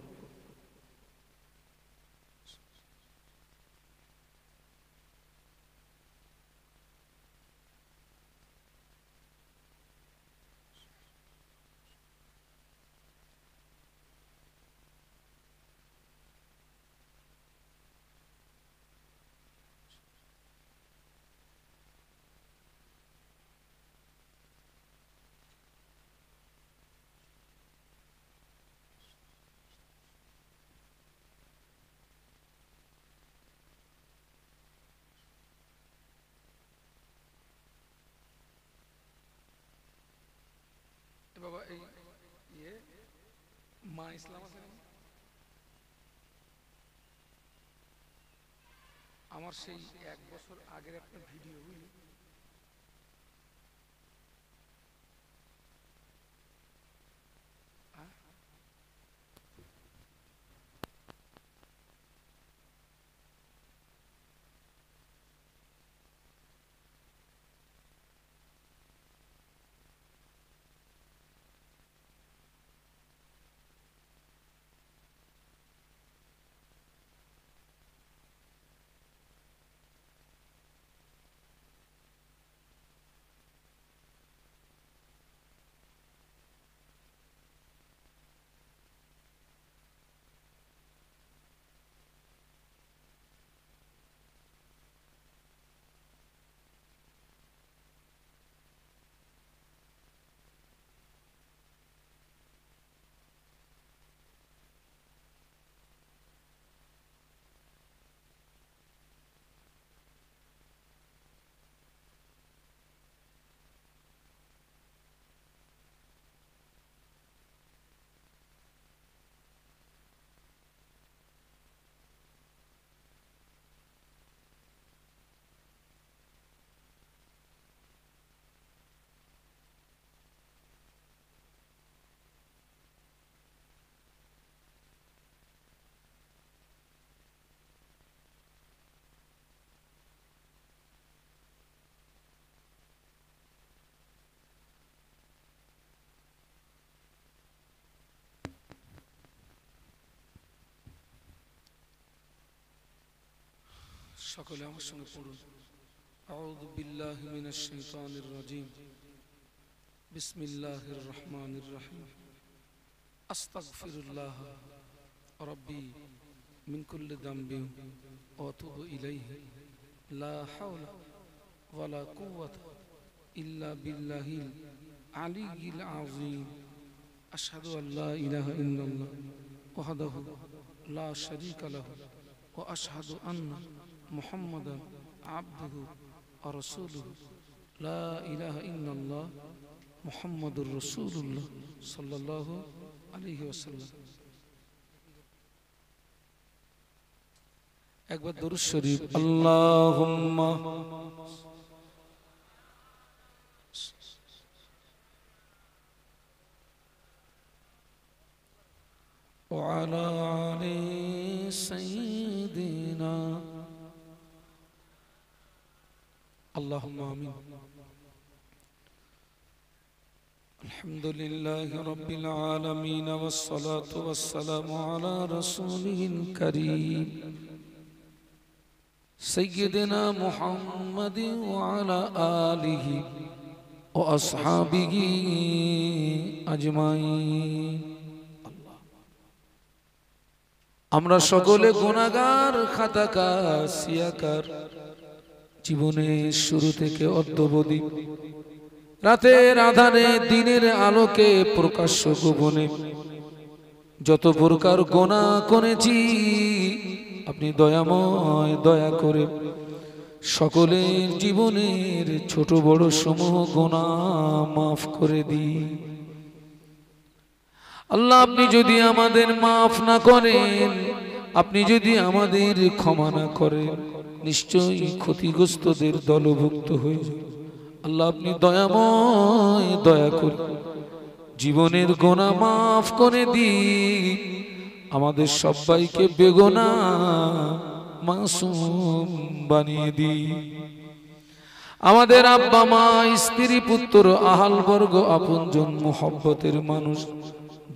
বাবা এই মা ইসলাম আছে না, আমার সেই 1 বছর আগের একটা ভিডিও, বুঝলি, সকলে আমার সঙ্গে পড়ুন। আউযু বিল্লাহি মিনাশ শাইতানির রাজিম। বিসমিল্লাহির রহমানির রহিম। আস্তাগফিরুল্লাহ রাব্বি মিন কুল্লি যামবিন ওয়া আতুবু ইলাইহি লা হাওলা ওয়ালা কুওয়াতা ইল্লা বিল্লাহিল আলিয়্যিল আযীম। আশহাদু আল লা ইলাহা ইল্লাল্লাহ ওয়াহদাহু লা শারীকা লাহু ওয়া আশহাদু আন্না মুহাম্মাদান আবদুহু ওয়া রাসূলুহু। লা ইলাহা ইল্লাল্লাহ মুহাম্মাদুর রাসূলুল্লাহ সাল্লাল্লাহু আলাইহি ওয়াসাল্লাম। একবার দরুদ শরীফ। আল্লাহুম্মা وعلى آل سيدنا اللهم آمين. الحمد لله رب العالمين والصلاة والسلام على رسوله الكريم سيدنا محمد وعلى آله وأصحابه أجمعين. আমরা সকলে গুনাহগার, খাতাকার, সিয়াকার। জীবনের শুরু থেকে অদ্যাবধি রাতের আধারে দিনের আলোকে প্রকাশ্য গোপনে যত প্রকার গুনাহ করেছি, আপনি দয়াময় দয়া করে সকলের জীবনের ছোট বড় সমূহ গুনাহ মাফ করে দিন। আল্লাহ, আপনি যদি আমাদের মাফ না করেন, আপনি যদি আমাদের ক্ষমা না করেন, নিশ্চয়ই ক্ষতিগ্রস্তদের দলভুক্ত হয়ে যাবে। আল্লাহ, আপনি দয়াময় দয়া করে জীবনের গুনাহ মাফ করে দিন। আমাদের সবাইকে বেগুনাহ মাসুম বানিয়ে দিন। আমাদের আব্বা মা, স্ত্রী, পুত্র, আহাল বর্গ, আপনজন, মুহাব্বতের মানুষ,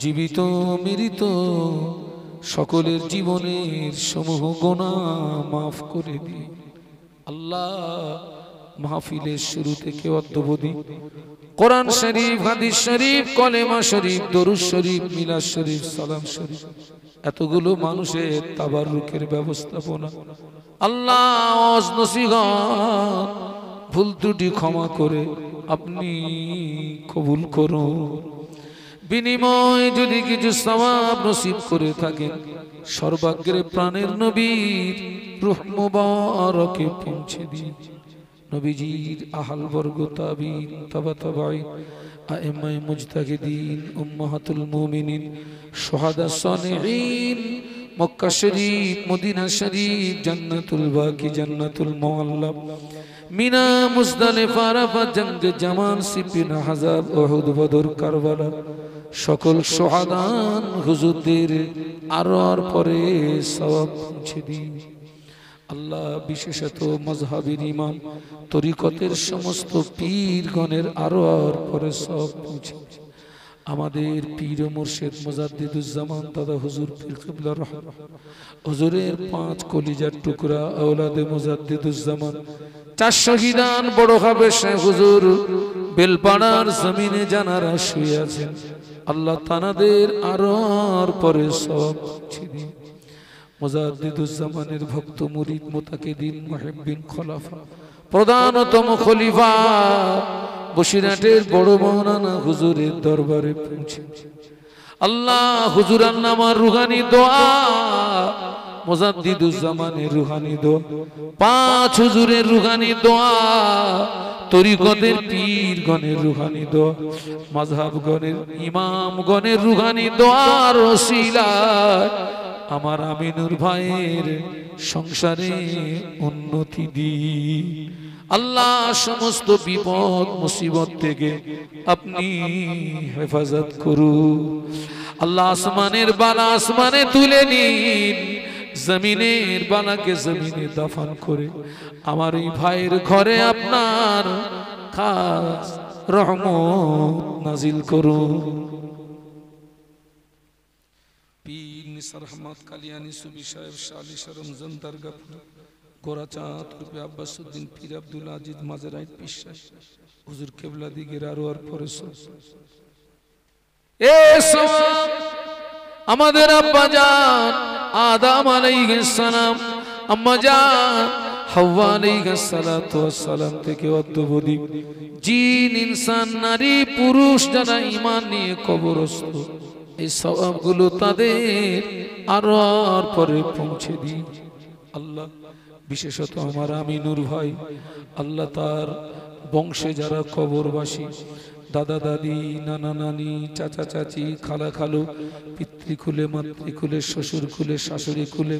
জীবিত মৃত সকলের জীবনের সমূহ গুনাহ মাফ করে দিন। আল্লাহ, মাহফিলের শুরু থেকে অদ্যাবধি কোরআন শরীফ, হাদিস শরীফ, কলেমা শরীফ, দরুদ শরীফ, মিলাদ শরীফ, সালাম শরীফ, এতগুলো মানুষের তাবাররুকের ব্যবস্থাপনা আল্লাহ নসিহত ভুল ত্রুটি ক্ষমা করে আপনি কবুল করুন। বিনিময় যদি কিছু সওয়াব নসিব করে থাকেন, সর্বাগ্রে প্রাণের নবীর রূহ মুবারকে পৌঁছে দিন। নবীজির আহল বর্গ, তাবিঈন, তাবা তাবাঈন, আইম্মায়ে মুজতাহিদিন, উম্মাহাতুল মুমিনিন, শুহাদা সালিহিন, মক্কা শরীফ, মদিনা শরীফ, জান্নাতুল বাকি, জান্নাতুল মুআল্লা, মিনা, মুজদালিফা, আরাফা, জঙ্গে জামাল, সিফিন, আহজাব, উহুদ, বদর, কারবালা, সকল শুহাদান হুজুরদের আরোয়ার পরে সওয়াব পৌঁছে দিন। আল্লাহ, বিশেষত মাযহাবের ইমাম, তরিকতের সমস্ত পীরগণের আরোয়ার পরে সওয়াব পৌঁছে দিন। আমাদের পীর ও মুর্শিদ মুজাদ্দিদুজ্জামান দাদা হুজুর পীর কিবলা রহমাতুল্লাহ হুজুরের 5 কলিজার টুকরা আওলাদে মুজাদ্দিদুজ্জামান, 4 শহীদান বড় হাফেজ শাহ হুজুর বেলপাড়ার জমিনে জানারা শুয়ে আছেন। আল্লাহ, তানাদের আরোয়ার পরে সওয়াব পৌঁছে দিন। মুজাদ্দিদুজ্জামানের ভক্ত, মুরিদ, মুতাকিদিন, মুহিব্বিন, খলিফা, প্রধানতম খলিফা বসিরহাটের বড় মাওলানা হুজুরের দরবারে পৌঁছে আল্লাহ, হুজুরার নামার রুহানি দোয়া, মুজাদ্দিদুজ্জামানের রুহানি দোয়া, 5 হুজুরের রুহানি দোয়া, তরিকতের পীরগণের রুহানি দোয়া, মাযহাবগণের ইমামগণের রুহানি দোয়ার ওসিলায় আমার আমিনুর ভাইয়ের সংসারে উন্নতি দিন। আল্লাহ, সমস্ত বিপদ মুসিবত থেকে আপনি হেফাজত করুন। আল্লাহ, আসমানের বালা আসমানে তুলে নিন, জমিনের বালাকে জমিনে দাফন করে আমার এই ভাইয়ের ঘরে আপনার খাস রহমত নাজিল করুন। পীর নিসার আহমদ কালিয়ানি সুবি সাহেব শালি শরমজান দরগাহ গোরাচাঁদ রূপে আব্বাসউদ্দিন পীর আব্দুল আজিজ মাজারাইট পিসা হুজুর কেবলা দিগের আরোয়ার পরেশর আমাদের আব্বাজান আদম আলাইহিস সালাম, আম্মাজান হাওয়া আলাইহিস সালাতু ওয়াস সালাম থেকে অদ্যবধি জিন ইনসান নারী পুরুষ যারা ঈমান নিয়ে কবরস্থ, এই সওয়াবগুলো তাদের আরোয়ার পরে পৌঁছে দিই আল্লাহ। বিশেষত আমার আমিনুর ভাই, আল্লাহ তার বংশে যারা কবরবাসী, দাদা দাদি, নানা নানি, চাচা চাচি, খালা খালু, পিতৃকুলে মাতৃকুলে, শ্বশুর কুলে, শাশুড়ি কুলে,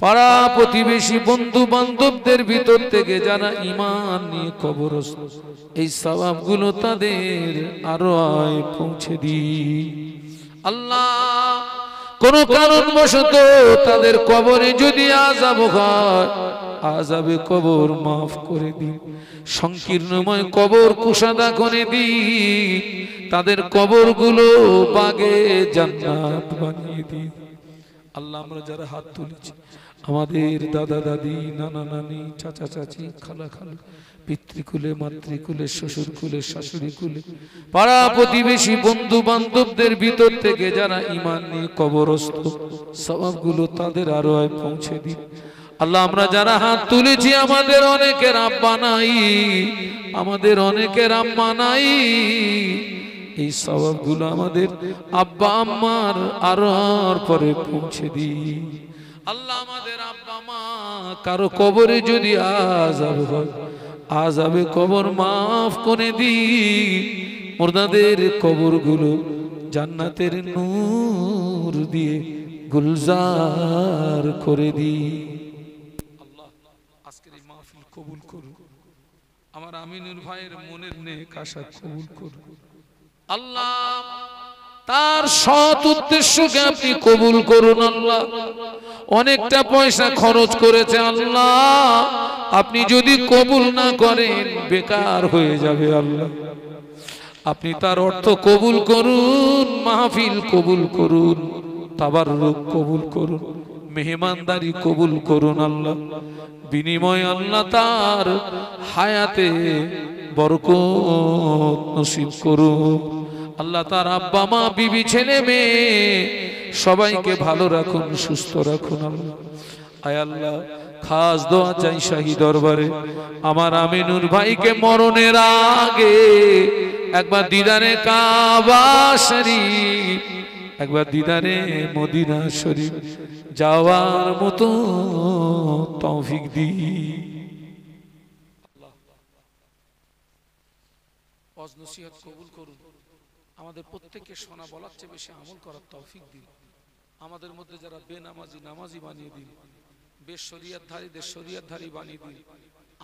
পাড়া প্রতিবেশী, বন্ধু বান্ধবদের ভিতর থেকে যারা ঈমান নিয়ে কবরস্থ, এই সওয়াবগুলো তাদের আরোয়ায় পৌঁছে দিই আল্লাহ। কোন কারণবশত তাদের কবরে যদি আযাব হয়, আযাবে কবর মাফ করে দিন, সংকীর্ণময় কবর কুশাদা করে দিন, তাদের কবরগুলো বাগে জান্নাত বানিয়ে দিন আল্লাহ। আমরা যারা হাত তুলেছি, আমাদের দাদা দাদি, নানা নানি, চাচা চাচি, খালা খালু, পিতৃকুলে মাতৃকুলে, শ্বশুর কুলে, শাশুড়ি কুলে, পাড়া প্রতিবেশী, বন্ধু বান্ধবদের ভিতর থেকে যারা ঈমান নিয়ে কবরস্থ, সওয়াবগুলো তাদের আরোয়ায় পৌঁছে দিন আল্লাহ। আমরা যারা হাত তুলেছি, আমাদের অনেকের আব্বা নাই, আমাদের অনেকের আম্মা নাই, এই সওয়াবগুলো আমাদের আব্বা আম্মার আরোয়ার পরে পৌঁছে দিই আল্লাহ। আমাদের আব্বা মা কারো কবরে যদি আযাব হয়, আযাবে কবর মাফ করে দিই, মুর্দাদের কবরগুলো জান্নাতের নূর দিয়ে গুলজার করে দিই আল্লাহ। আজকের এই মাহফিল কবুল করুন, আমার আমিনুর ভাইয়ের মনের নেক আশা কবুল করুন আল্লাহ। তার সৎ উদ্দেশ্যকে আপনি কবুল করুন আল্লাহ। অনেকটা পয়সা খরচ করেছে আল্লাহ, আপনি যদি কবুল না করেন বেকার হয়ে যাবে আল্লাহ। আপনি তার অর্থ কবুল করুন, মাহফিল কবুল করুন, তাবাররুক কবুল করুন, মেহমানদারি কবুল করুন আল্লাহ। বিনিময় আল্লাহ তার হায়াতে বরকত নসিব করুন আল্লাহ। তার আব্বা মা, বিবি, ছেলে মেয়ে সবাইকে ভালো রাখুন, সুস্থ রাখুন আল্লাহ। আয় আল্লাহ, খাস দোয়া চাই শাহী দরবারে, আমার আমিনুর ভাইকে মরণের আগে একবার দিদারে কাবা শরীফ, একবার দিদারে মদিনা শরীফ যাওয়ার মতো তৌফিক দি আল্লাহ। ওয়াজ নসিহত কবুল করুন, আমাদের প্রত্যেককে শোনা বলার চেয়ে বেশি আমল করার তৌফিক দিন। আমাদের মধ্যে যারা বেনামাজি নামাজি বানিয়ে দিন, বেশরিয়াতধারীদের শরিয়াতধারী বানিয়ে দিন,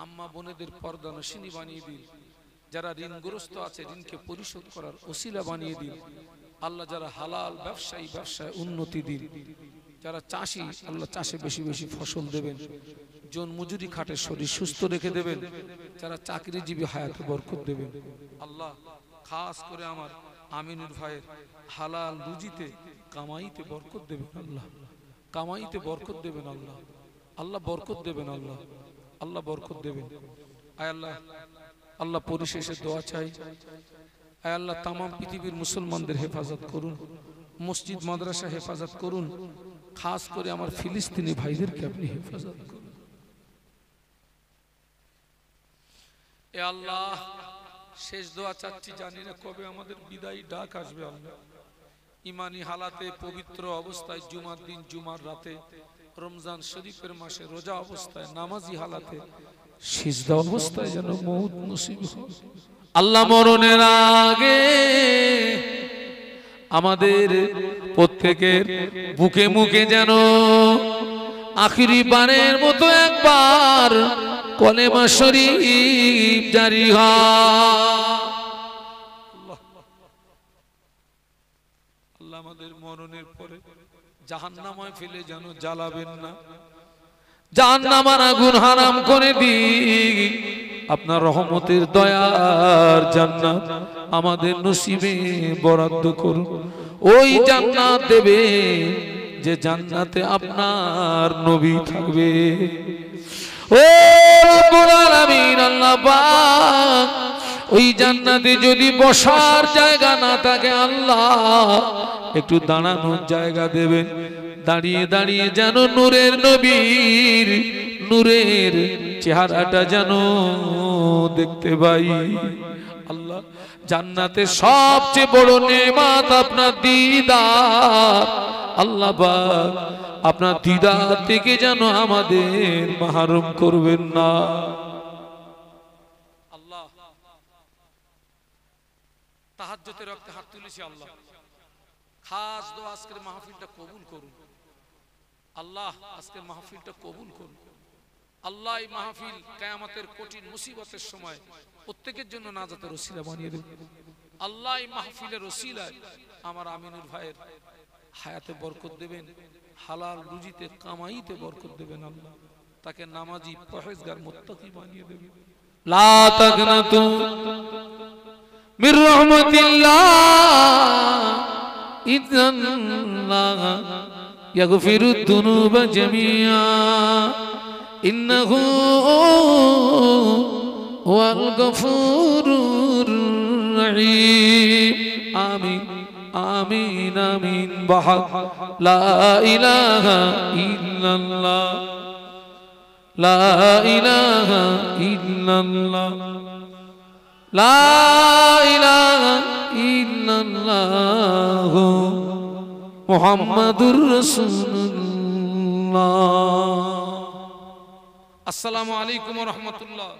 আম্মা বোনেদের পর্দানশিনী বানিয়ে দিন, যারা ঋণগ্রস্ত আছে ঋণকে পরিশোধ করার ওসিলা বানিয়ে দিন আল্লাহ। যারা হালাল ব্যবসায়ী, ব্যবসায় উন্নতি দিন। যারা চাষি, আল্লাহ চাষে বেশি বেশি ফসল দেবেন, জন মজুরি খাটে শরীর সুস্থ রেখে দেবেন। যারা চাকরিজীবী হায়াতে বরকত দেবেন আল্লাহ। খাস করে আমার আমিনুর ভাইয়ের হালাল রুজিতে, কামাইতে বরকত দেবেন আল্লাহ, কামাইতে বরকত দেবেন আল্লাহ, আল্লাহ বরকত দেবেন আল্লাহ, আল্লাহ বরকত দেবেন। আয় আল্লাহ, আল্লাহ পরিশেষে দোয়া চাই, আয় আল্লাহ তামাম পৃথিবীর মুসলমানদের হেফাজত করুন, মসজিদ মাদ্রাসা হেফাজত করুন, খাস করে আমার ফিলিস্তিনি ভাইদেরকে আপনি হেফাজত করুন। এ আল্লাহ, শেষ দোয়া চাচ্ছি, জানি না কবে আমাদের বিদায়ী ডাক আসবে আল্লাহ। ইমানি হালাতে, পবিত্র অবস্থায়, জুমার দিন জুমার রাতে, রমজান শরীফের মাসে রোজা অবস্থায়, নামাজি হালাতে, সিজদা অবস্থায় যেন মউত নসিব হয় আল্লাহ। মরণের আগে আমাদের প্রত্যেকের বুকে মুখে যেন আখিরি বারের মতো একবার কলেমা শরীফ জারি হয় আল্লাহ। আমাদের মরণের পরে জাহান্নামে ফেলে যেন জ্বালাবেন না, জাহান্নামের আগুন হারাম করে দিন। আপনার রহমতের দয়ার জান্নাত আমাদের নসিবে বরাদ্দ করুন। ওই জান্নাত দেবে যে জান্নাতে আপনার নবী থাকবে, ও রব্বুল আলামিন আল্লাহ পাক ওই জান্নাতে যদি বসার জায়গা না থাকে আল্লাহ একটু দাঁড়ানোর জায়গা দেবেন, দাঁড়িয়ে দাঁড়িয়ে যেন নূরের নবীর নূরের চেহারাটা যেন দেখতে পাই। আল্লাহ জান্নাতে সবচেয়ে বড় নেয়ামত আপনার দিদার। আল্লাহ পাক আপনার দিদার থেকে যেন আমাদের মাহরুম করবেন না। আল্লাহ তাহাজ্জুদের রক্তে হাত তুলেছি, আল্লাহ খাস দোয়া আজকের মাহফিলটা কবুল করুন। আল্লাহ আজকের মাহফিলটা কবুল করুন। আল্লাহ এই মাহফিল কিয়ামতের কঠিন মুসিবতের সময় প্রত্যেকের জন্য নাজাতের ওসিলা বানিয়ে দেবেন। আল্লাহ এই মাহফিলের ওসিলায় আমার আমিনুর ভাইয়ের হায়াতে বরকত দেবেন, হালাল রুজিতে কামাইতে বরকত দেবেন। আল্লাহ তাকে নামাজি পরহেজগার মুত্তাকি বানিয়ে দেবেন। লা তাকনাতু মির রাহমাতিল্লাহ ইন্নাল্লাহ ইয়াগফিরুদ দুনুবা জামিআ ইন্নাহু হুয়াল গফুরুর রহিম। আমিন আমিন আমিন। বাহাক লা ইলাহা ইল্লাল্লাহ লা ইলাহা ইল্লাল্লাহ লা ইলাহা ইল্লাল্লাহ মুহাম্মাদুর রাসূলুল্লাহ। আসসালামু আলাইকুম ওয়া রাহমাতুল্লাহ।